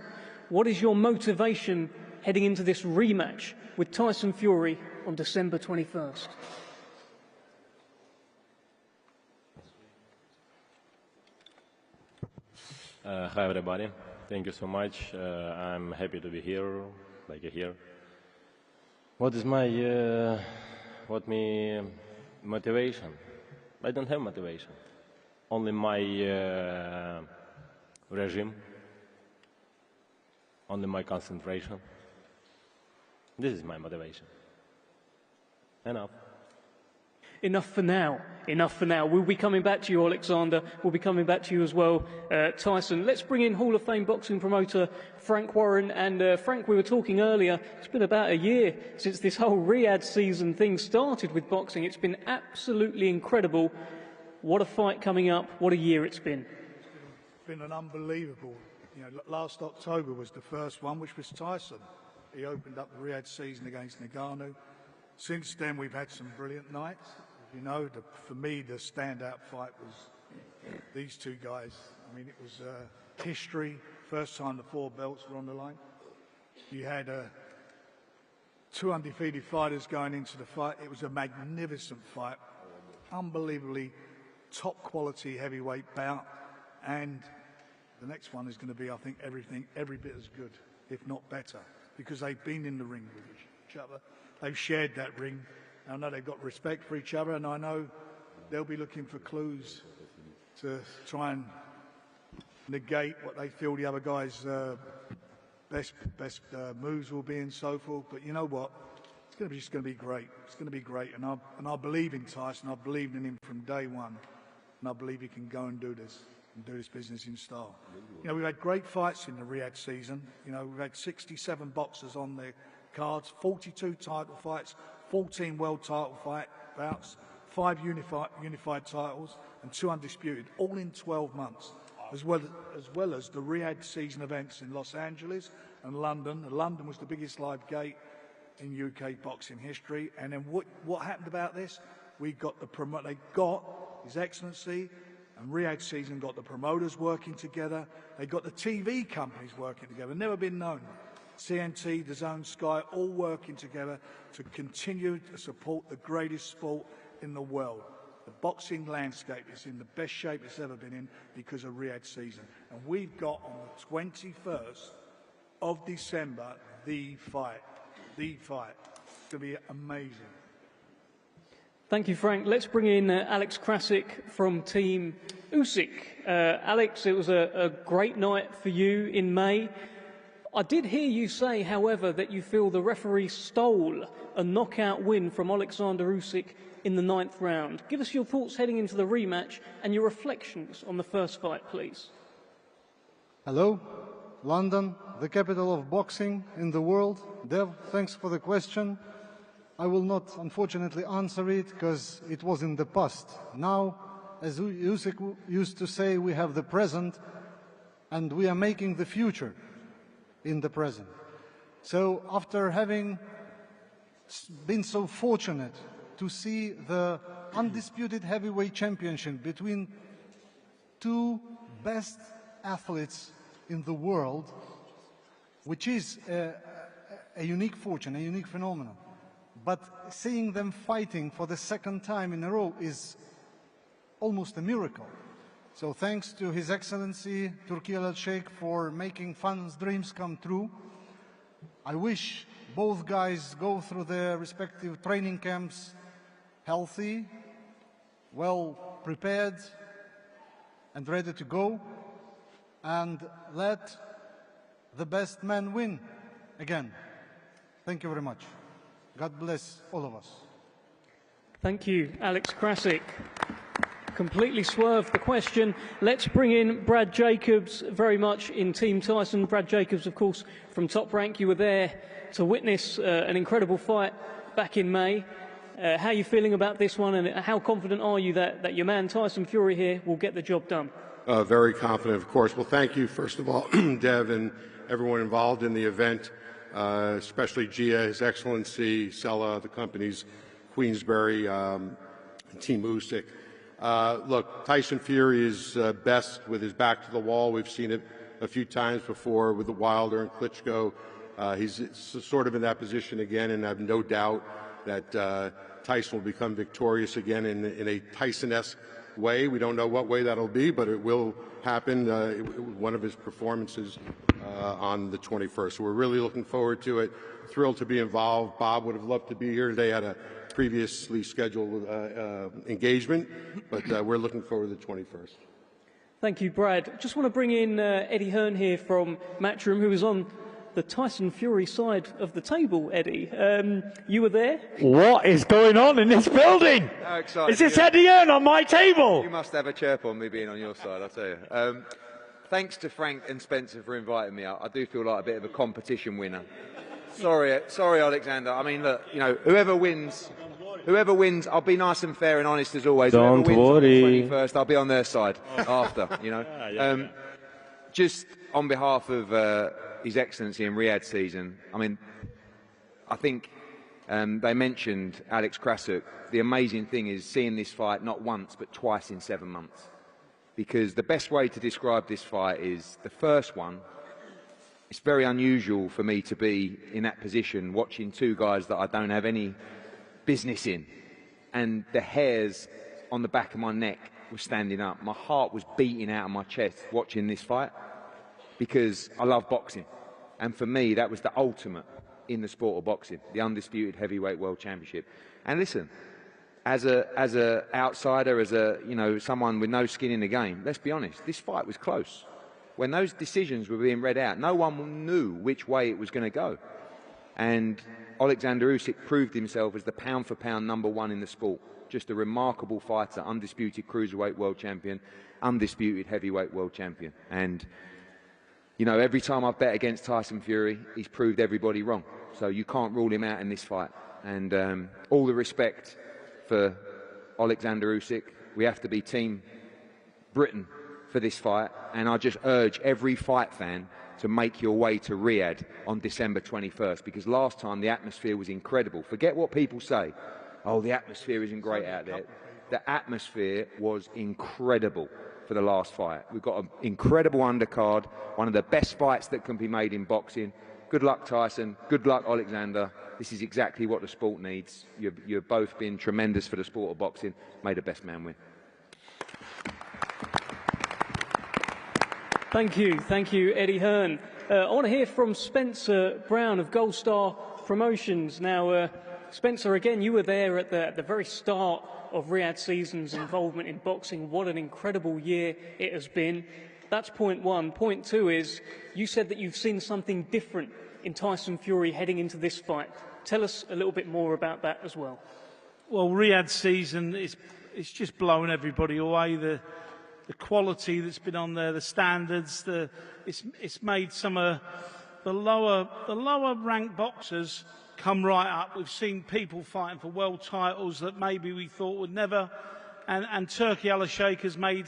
What is your motivation heading into this rematch with Tyson Fury on December 21st? Hi everybody, thank you so much. I'm happy to be here, here. What is my motivation? I don't have motivation. Only my regime, only my concentration. This is my motivation. Enough. Enough for now. Enough for now. We'll be coming back to you, OLEKSANDER. We'll be coming back to you as well, Tyson. Let's bring in Hall of Fame boxing promoter Frank Warren. And Frank, we were talking earlier, it's been about a year since this whole RIYADH season thing started with boxing. It's been absolutely incredible. What a fight coming up. What a year it's been. It's been an unbelievable. You know, last October was the first one, which was Tyson. He opened up the RIYADH season against Ngannou. Since then, we've had some brilliant nights. You know, for me, the standout fight was these two guys. I mean, it was history. First time the 4 belts were on the line. You had 2 undefeated fighters going into the fight. It was a magnificent fight. Unbelievably top quality heavyweight bout. And the next one is going to be, I think, every bit as good, if not better, because they've been in the ring with each other. They've shared that ring. I know they've got respect for each other, and I know they'll be looking for clues to try and negate what they feel the other guy's best moves will be and so forth. But you know what? It's just going to be great. It's going to be great. And I believe in Tyson. I believed in him from day one. And I believe he can go and do this business in style. You know, we've had great fights in the Riyadh season. You know, we've had 67 boxers on the cards, 42 title fights, 14 world title bouts, 5 unified titles, and 2 undisputed, all in 12 months, as well as the Riyadh season events in Los Angeles and London. London was the biggest live gate in UK boxing history. And then what happened about this? They got His Excellency and Riyadh season got the promoters working together. They got the TV companies working together. Never been known. CNT, DAZN, Sky, all working together to continue to support the greatest sport in the world. The boxing landscape is in the best shape it's ever been in because of Riyadh season. And we've got on the 21st of December, the fight. It's going to be amazing. Thank you, Frank. Let's bring in Alex Krasik from Team Usyk. Alex, it was a great night for you in May. I did hear you say, however, that you feel the referee stole a knockout win from OLEKSANDER USYK in the 9th round. Give us your thoughts heading into the rematch and your reflections on the first fight, please. Hello, London, the capital of boxing in the world. Dev, thanks for the question. I will not, unfortunately, answer it because it was in the past. Now, as Usyk used to say, we have the present and we are making the future in the present. So after having been so fortunate to see the undisputed heavyweight championship between 2 best athletes in the world, which is a unique fortune, a unique phenomenon, but seeing them fighting for the 2nd time in a row is almost a miracle. So thanks to His Excellency Turki Al-Sheikh for making fans' dreams come true. I wish both guys go through their respective training camps healthy, well prepared and ready to go, and let the best man win again. Thank you very much. God bless all of us. Thank you, Alex Krasik. Completely swerved the question. Let's bring in Brad Jacobs, very much in Team Tyson. Brad Jacobs, of course, from Top Rank. You were there to witness an incredible fight back in May. How are you feeling about this one, and how confident are you that your man Tyson Fury here will get the job done? Very confident, of course. Well, thank you, first of all, Dev, and everyone involved in the event, especially Gia, His Excellency, Sella, the companies, Queensberry, Team Usyk. Look, Tyson Fury is best with his back to the wall. We've seen it a few times before with the Wilder and Klitschko. He's sort of in that position again, and I have no doubt that Tyson will become victorious again in a Tyson-esque way. We don't know what way that'll be, but it will happen. One of his performances on the 21st. So we're really looking forward to it. Thrilled to be involved. Bob would have loved to be here today. Had a previously scheduled engagement, but we're looking forward to the 21st. Thank you, Brad. Just want to bring in Eddie Hearn here from Matchroom, who is on the Tyson Fury side of the table. Eddie, you were there? What is going on in this building? How exciting. Is this Eddie Hearn on my table? You must have a chirp on me being on your side, I'll tell you. Thanks to Frank and Spencer for inviting me out. I do feel like a bit of a competition winner. Sorry, Alexander. I mean, look, you know, whoever wins, I'll be nice and fair and honest as always. Don't whoever worry. wins on the 21st, I'll be on their side after, you know. Just on behalf of His Excellency and Riyadh season, I mean, I think They mentioned Alex Krasuk. The amazing thing is seeing this fight not once but twice in 7 months. Because the best way to describe this fight is the first one. It's very unusual for me to be in that position watching two guys that I don't have any business in. And the hairs on the back of my neck were standing up. My heart was beating out of my chest watching this fight because I love boxing. And for me, that was the ultimate in the sport of boxing, the undisputed heavyweight world championship. And listen, as a outsider, as someone with no skin in the game, let's be honest, this fight was close. When those decisions were being read out, no one knew which way it was going to go. And Alexander Usyk proved himself as the pound-for-pound #1 in the sport. Just a remarkable fighter, undisputed cruiserweight world champion, undisputed heavyweight world champion. And, every time I've bet against Tyson Fury, he's proved everybody wrong. So you can't rule him out in this fight. And all the respect for Alexander Usyk. We have to be Team Britain for this fight, and I just urge every fight fan to make your way to Riyadh on December 21st, because last time the atmosphere was incredible. Forget what people say. Oh, the atmosphere isn't great out there. The atmosphere was incredible for the last fight. We've got an incredible undercard, one of the best fights that can be made in boxing. Good luck, Tyson. Good luck, Alexander. This is exactly what the sport needs. You've both been tremendous for the sport of boxing. May the best man win. Thank you, Eddie Hearn. I want to hear from Spencer Brown of Gold Star Promotions. Now, Spencer, again, you were there at the very start of Riyadh season's involvement in boxing. What an incredible year it has been. That's point one. Point two is, you said that you've seen something different in Tyson Fury heading into this fight. Tell us a little bit more about that as well. Well, Riyadh season it's just blown everybody away. The quality that's been on there, the standards, it's made some of the lower ranked boxers come right up. We've seen people fighting for world titles that maybe we thought would never, and Turki Al-Sheikh has made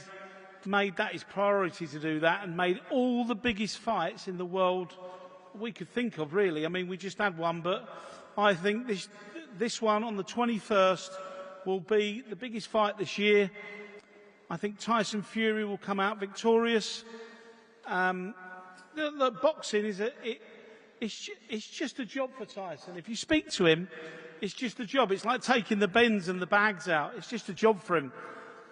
that his priority to do that, and made all the biggest fights in the world we could think of, really. I mean, we just had one, but I think this one on the 21st will be the biggest fight this year. I think Tyson Fury will come out victorious. The boxing it's just a job for Tyson. If you speak to him, it's just a job. It's like taking the bins and the bags out. It's just a job for him.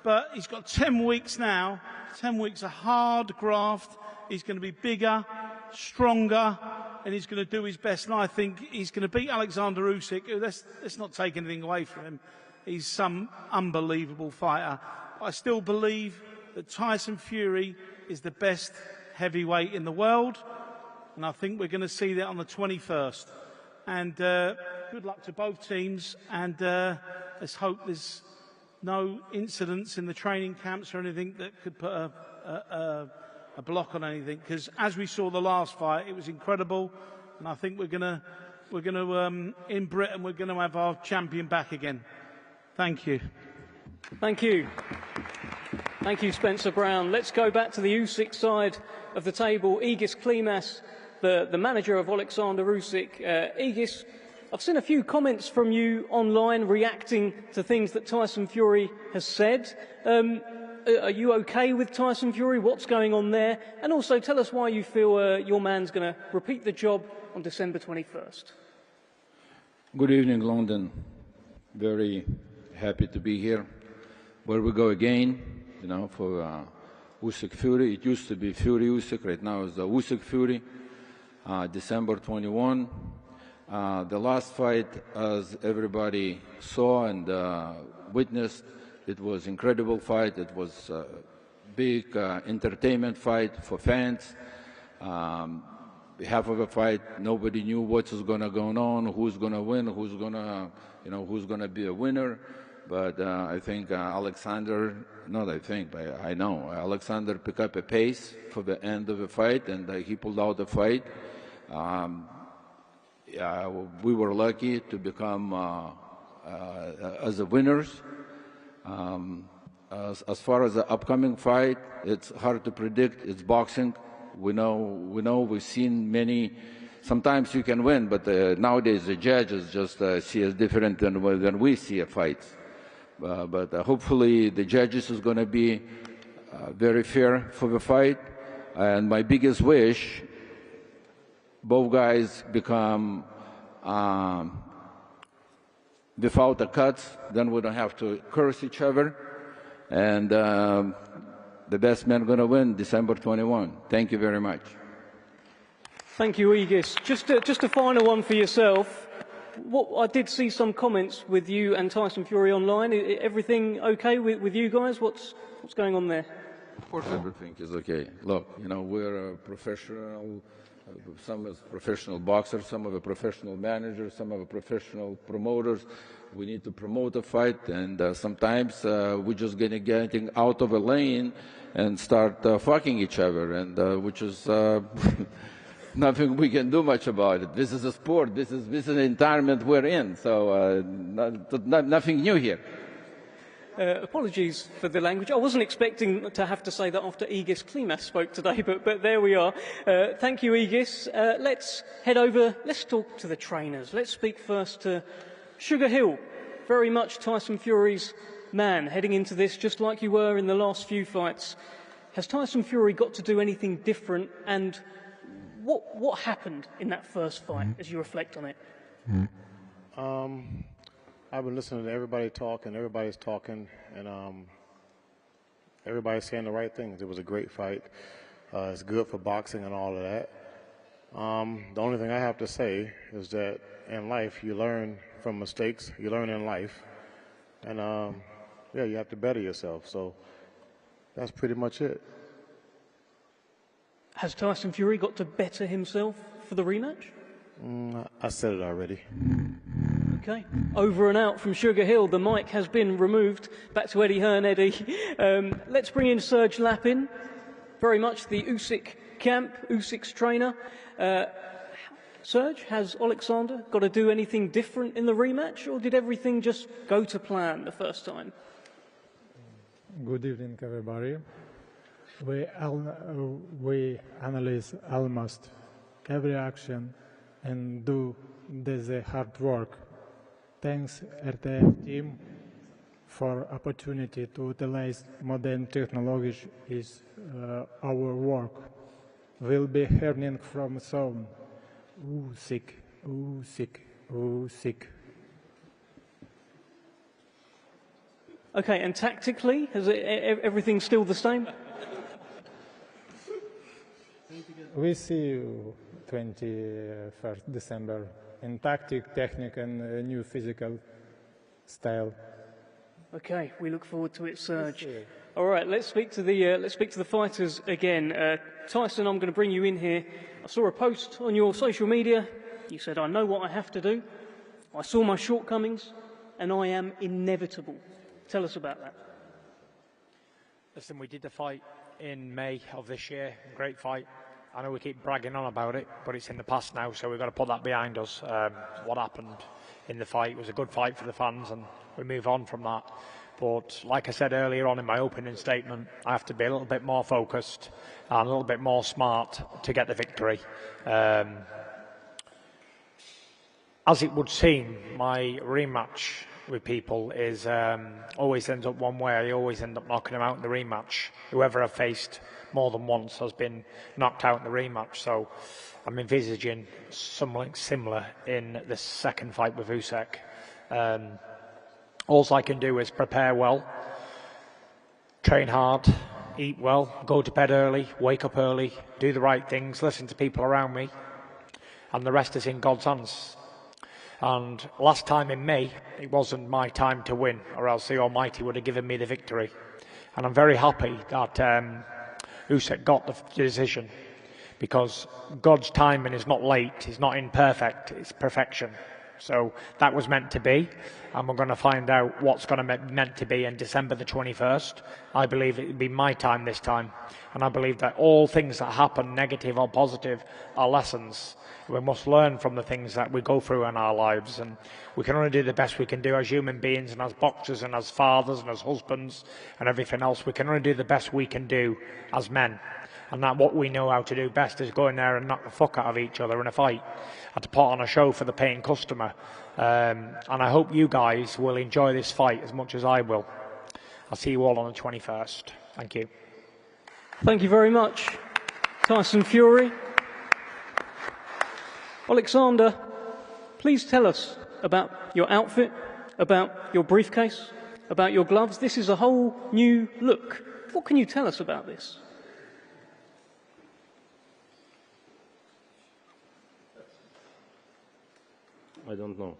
But he's got 10 weeks now, 10 weeks of hard graft. He's going to be bigger, stronger, and he's going to do his best. And I think he's going to beat Alexander Usyk. Let's not take anything away from him. He's some unbelievable fighter. I still believe that Tyson Fury is the best heavyweight in the world, and I think we're going to see that on the 21st. And good luck to both teams, and let's hope there's no incidents in the training camps or anything that could put a block on anything, because as we saw the last fight, it was incredible, and I think we're going to in Britain, we're going to have our champion back again. Thank you. Thank you. Thank you, Spencer Brown. Let's go back to the Usyk side of the table. Egis Klimas, the manager of Alexander Usyk. Egis, I've seen a few comments from you online reacting to things that Tyson Fury has said. Are you okay with Tyson Fury? What's going on there? And also tell us why you feel your man's going to repeat the job on December 21st. Good evening, London. Very happy to be here. Where we go again, for Usyk Fury. It used to be Fury Usyk, right now it's the Usyk Fury, December 21. The last fight, as everybody saw and witnessed, it was an incredible fight. It was a big entertainment fight for fans. Half of the fight, nobody knew what was going to go on, who's going to win, who's going to be a winner. But I think Alexander, not I think, but I know, Alexander picked up a pace for the end of the fight, and he pulled out the fight. We were lucky to become as the winners. As far as the upcoming fight, it's hard to predict. It's boxing. We know we've seen many sometimes you can win, but nowadays the judges just see us different than we see a fight. But hopefully the judges is going to be very fair for the fight. And my biggest wish, both guys become without the cuts, then we don't have to curse each other. And the best man going to win December 21. Thank you very much. Thank you, Aegis. Just a final one for yourself. I did see some comments with you and Tyson Fury online. Everything okay with you guys? What's going on there? Of course, everything is okay. Look, you know, we're a professional. Some are professional boxers, some are professional managers, some are professional promoters. We need to promote a fight, and sometimes we're just getting out of a lane and start fucking each other, and which is nothing we can do much about it. This is a sport. This is an environment we're in, so nothing new here. Apologies for the language. I wasn't expecting to have to say that after Aegis Klimas spoke today, but there we are. Thank you, Aegis. Let's head over. Let's talk to the trainers. Let's speak first to Sugar Hill, very much Tyson Fury's man, heading into this just like you were in the last few fights. Has Tyson Fury got to do anything different, and what happened in that first fight as you reflect on it? I've been listening to everybody talk, and everybody's talking, and everybody's saying the right things. It was a great fight. It's good for boxing and all of that. The only thing I have to say is that in life, you learn from mistakes. You learn in life. And, yeah, you have to better yourself. So that's pretty much it. Has Tyson Fury got to better himself for the rematch? I said it already. Okay, over and out from Sugar Hill. The mic has been removed. Back to Eddie Hearn, Eddie. Let's bring in Serge Lapin, very much the Usyk camp, Usyk's trainer. Serge, has Alexander got to do anything different in the rematch, or did everything just go to plan the first time? Good evening, everybody. We analyze almost every action and do the hard work. Thanks RTF team for opportunity to utilize modern technology is our work. We'll be hearing from sound. Usyk, Usyk, Usyk. Okay, and tactically, is everything still the same? We see you 21st December in tactic, technique, and new physical style. Okay, we look forward to it, Serge. All right, let's speak to the fighters again. Tyson, I'm going to bring you in here. I saw a post on your social media. You said, "I know what I have to do. I saw my shortcomings, and I am inevitable." Tell us about that. Listen, we did the fight in May of this year. Great fight. I know we keep bragging on about it, but it's in the past now, so we've got to put that behind us. What happened in the fight was a good fight for the fans, and we move on from that. But like I said earlier on in my opening statement, I have to be a little bit more focused and a little bit more smart to get the victory. As it would seem, my rematch with people is always ends up one way. I always end up knocking them out in the rematch. Whoever I've faced more than once has been knocked out in the rematch. So I'm envisaging something similar in the second fight with Usyk. All I can do is prepare well, train hard, eat well, go to bed early, wake up early, do the right things, listen to people around me, and the rest is in God's hands. And last time in May, it wasn't my time to win, or else the Almighty would have given me the victory. And I'm very happy that Usyk got the decision, because God's timing is not late, it's not imperfect, it's perfection. So that was meant to be, and we're going to find out what's going to be meant to be in December the 21st. I believe it will be my time this time, and I believe that all things that happen, negative or positive, are lessons. We must learn from the things that we go through in our lives, and we can only do the best we can do as human beings and as boxers and as fathers and as husbands and everything else. We can only do the best we can do as men. And that what we know how to do best is go in there and knock the fuck out of each other in a fight, and to put on a show for the paying customer. And I hope you guys will enjoy this fight as much as I will. I'll see you all on the 21st. Thank you. Thank you very much, Tyson Fury. Alexander, please tell us about your outfit, about your briefcase, about your gloves. This is a whole new look. What can you tell us about this? I don't know.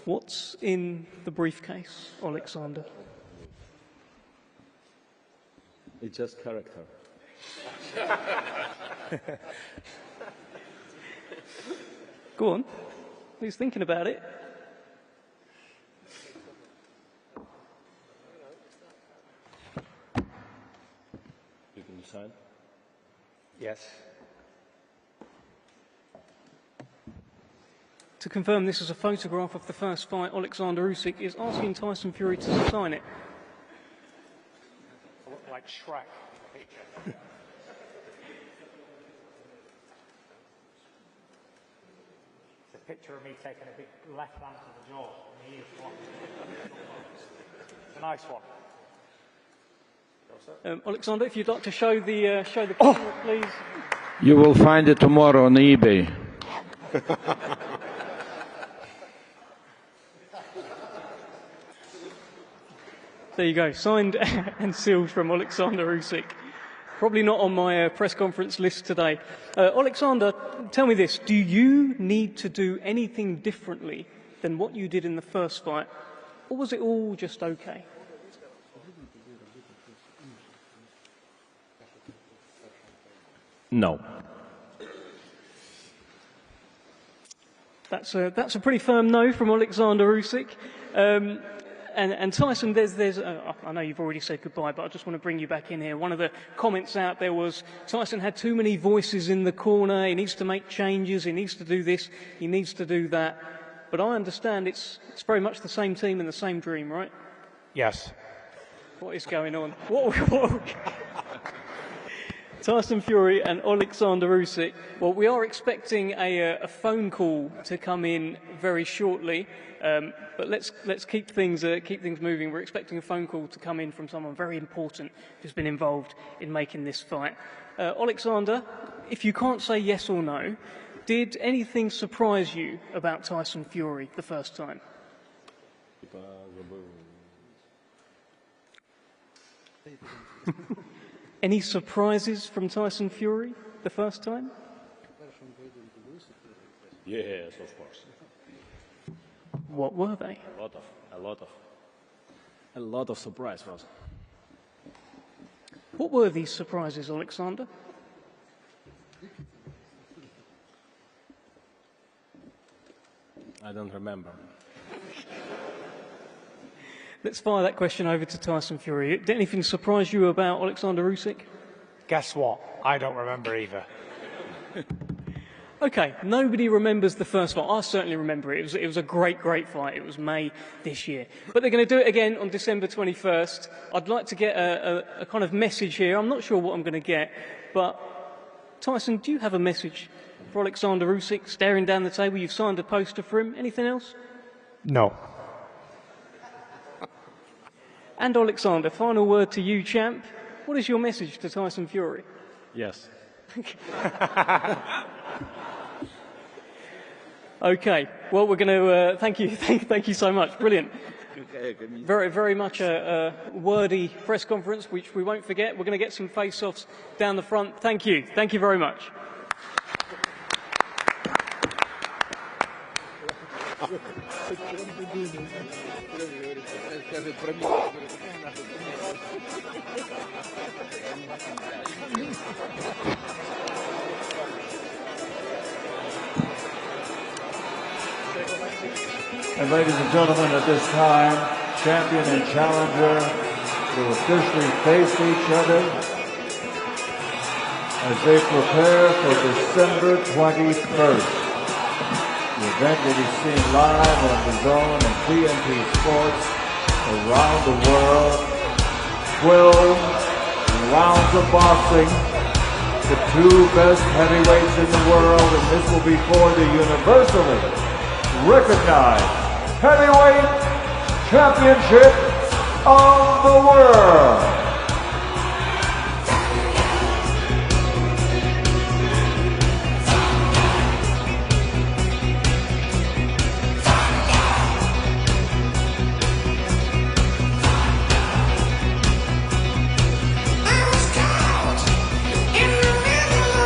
What's in the briefcase, Alexander? It's just character. Go on. He's thinking about it. You can decide. Yes. To confirm this is a photograph of the first fight, Alexander Usyk is asking Tyson Fury to sign it. I look like Shrek in the picture. It's a picture of me taking a big left hand to the jaw and the ears blocked. It's a nice one. Alexander, if you'd like to show the camera, please. You will find it tomorrow on eBay. There you go, signed and sealed from Alexander Usyk. Probably not on my press conference list today. Alexander, tell me this, do you need to do anything differently than what you did in the first fight, or was it all just okay? No. That's a pretty firm no from Alexander Usyk. And Tyson, I know you've already said goodbye, but I just want to bring you back in here. One of the comments out there was Tyson had too many voices in the corner. He needs to make changes. He needs to do this. He needs to do that. But I understand it's very much the same team and the same dream, right? Yes. What is going on? Tyson Fury and Alexander Usyk. Well, we are expecting a phone call to come in very shortly, but let's keep things moving. We're expecting a phone call to come in from someone very important who's been involved in making this fight. Alexander, if you can't say yes or no, did anything surprise you about Tyson Fury the first time? Any surprises from Tyson Fury the first time? Yes, of course. What were they? A lot of surprise was. What were these surprises, Alexander? I don't remember. Let's fire that question over to Tyson Fury. Did anything surprise you about Alexander Usyk? Guess what? I don't remember either. Okay, nobody remembers the first fight. I certainly remember it. It was a great fight. It was May this year. But they're going to do it again on December 21st. I'd like to get a kind of message here. I'm not sure what I'm going to get, but Tyson, do you have a message for Alexander Usyk staring down the table? You've signed a poster for him. Anything else? No. And Alexander, final word to you, champ. What is your message to Tyson Fury? Yes. Okay. Well, we're going to thank you. Thank you so much. Brilliant. Very much a wordy press conference, which we won't forget. We're going to get some face-offs down the front. Thank you. Thank you very much. And ladies and gentlemen, at this time, champion and challenger will officially face each other as they prepare for December 21st. The event will be seen live on DAZN and TNT Sports around the world. 12 rounds of boxing. The two best heavyweights in the world, and this will be for the universally recognized heavyweight championship of the world.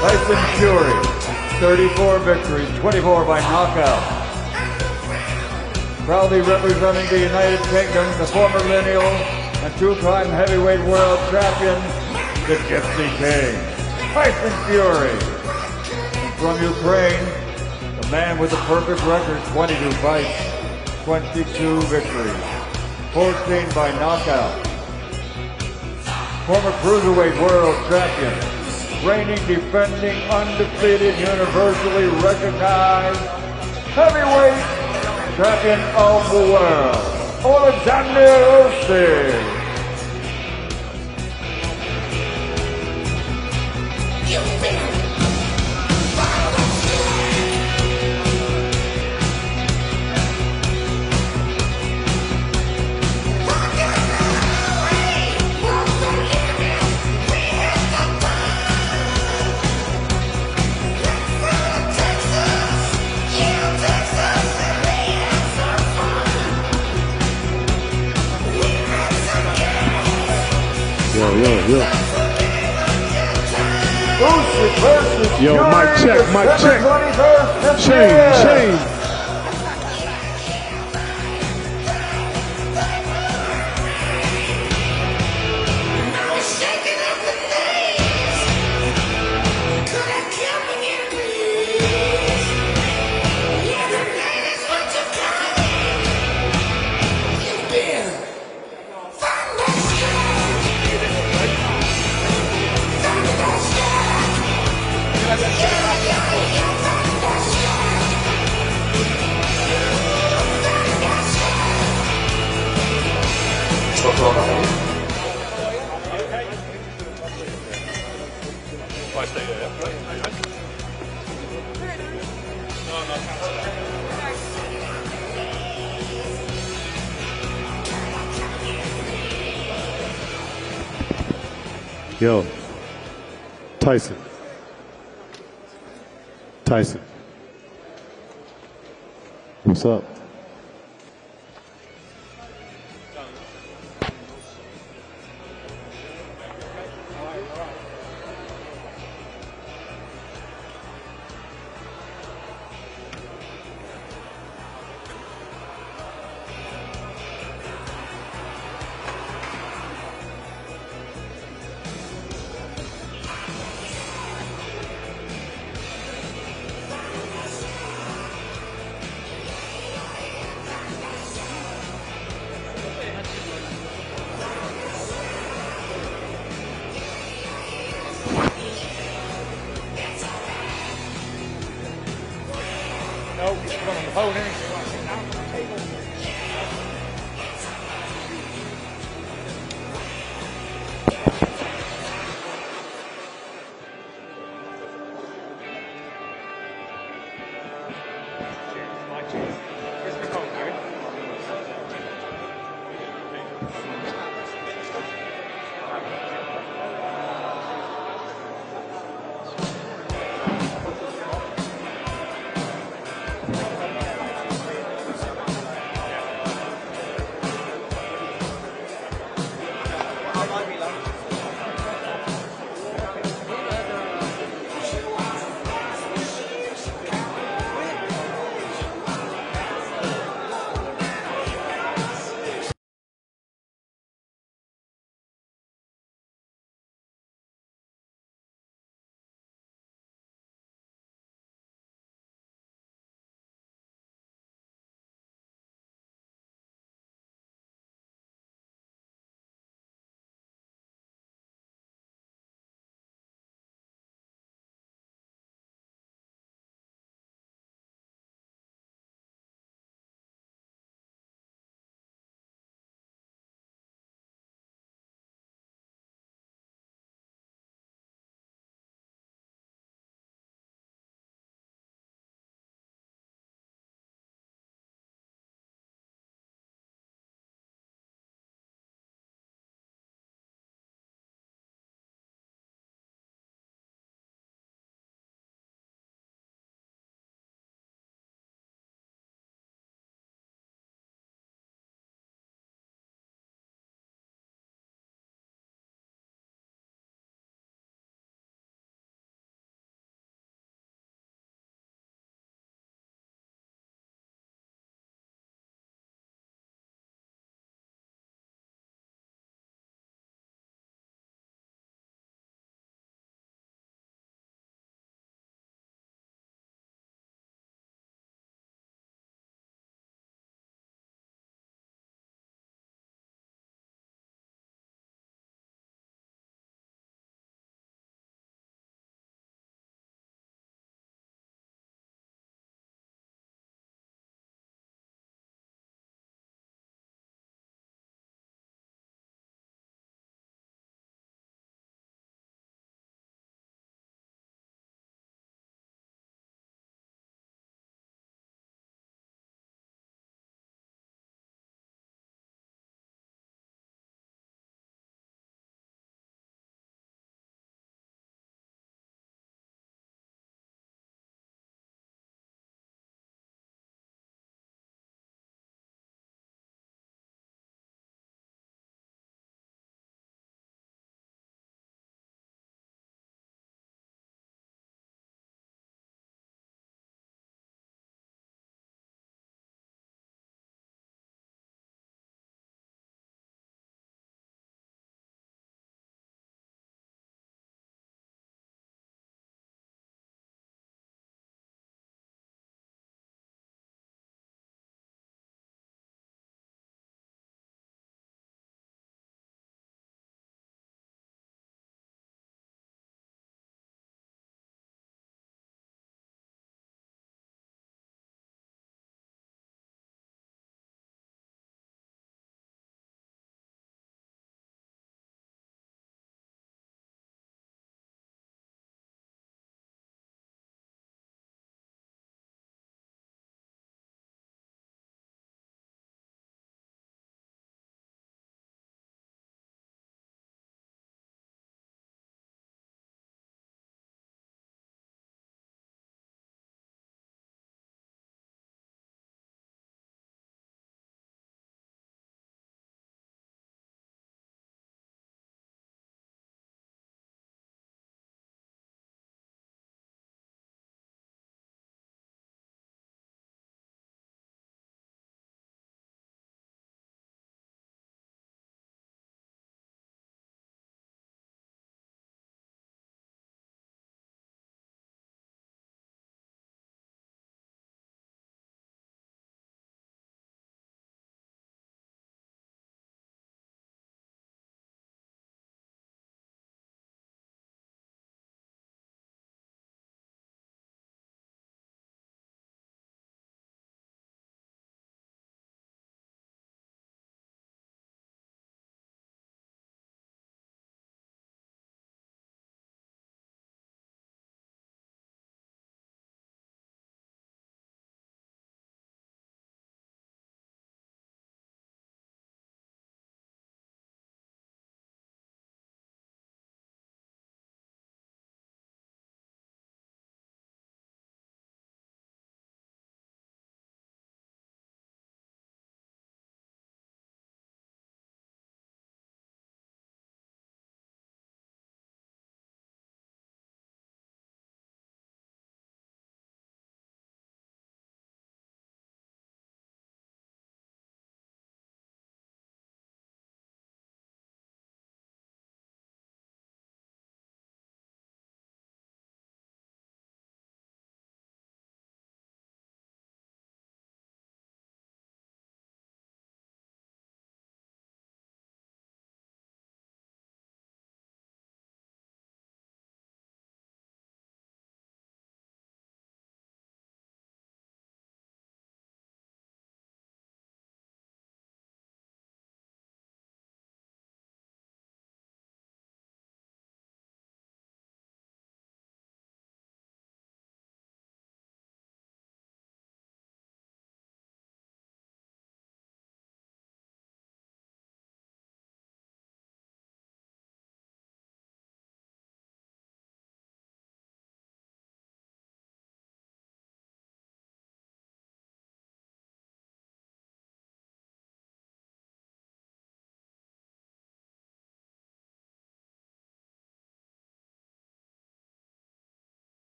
Tyson Fury, 34 victories, 24 by knockout. Proudly representing the United Kingdom, the former lineal and two-time heavyweight world champion, the Gypsy King, Tyson Fury. And from Ukraine, the man with the perfect record, 22 fights, 22 victories, 14 by knockout. Former cruiserweight world champion, reigning, defending, undefeated, universally recognized heavyweight champion of the world, OLEKSANDER USYK. Yo, mic check. Shane. Yo, Tyson. What's up? No, he's on the phone, isn't he?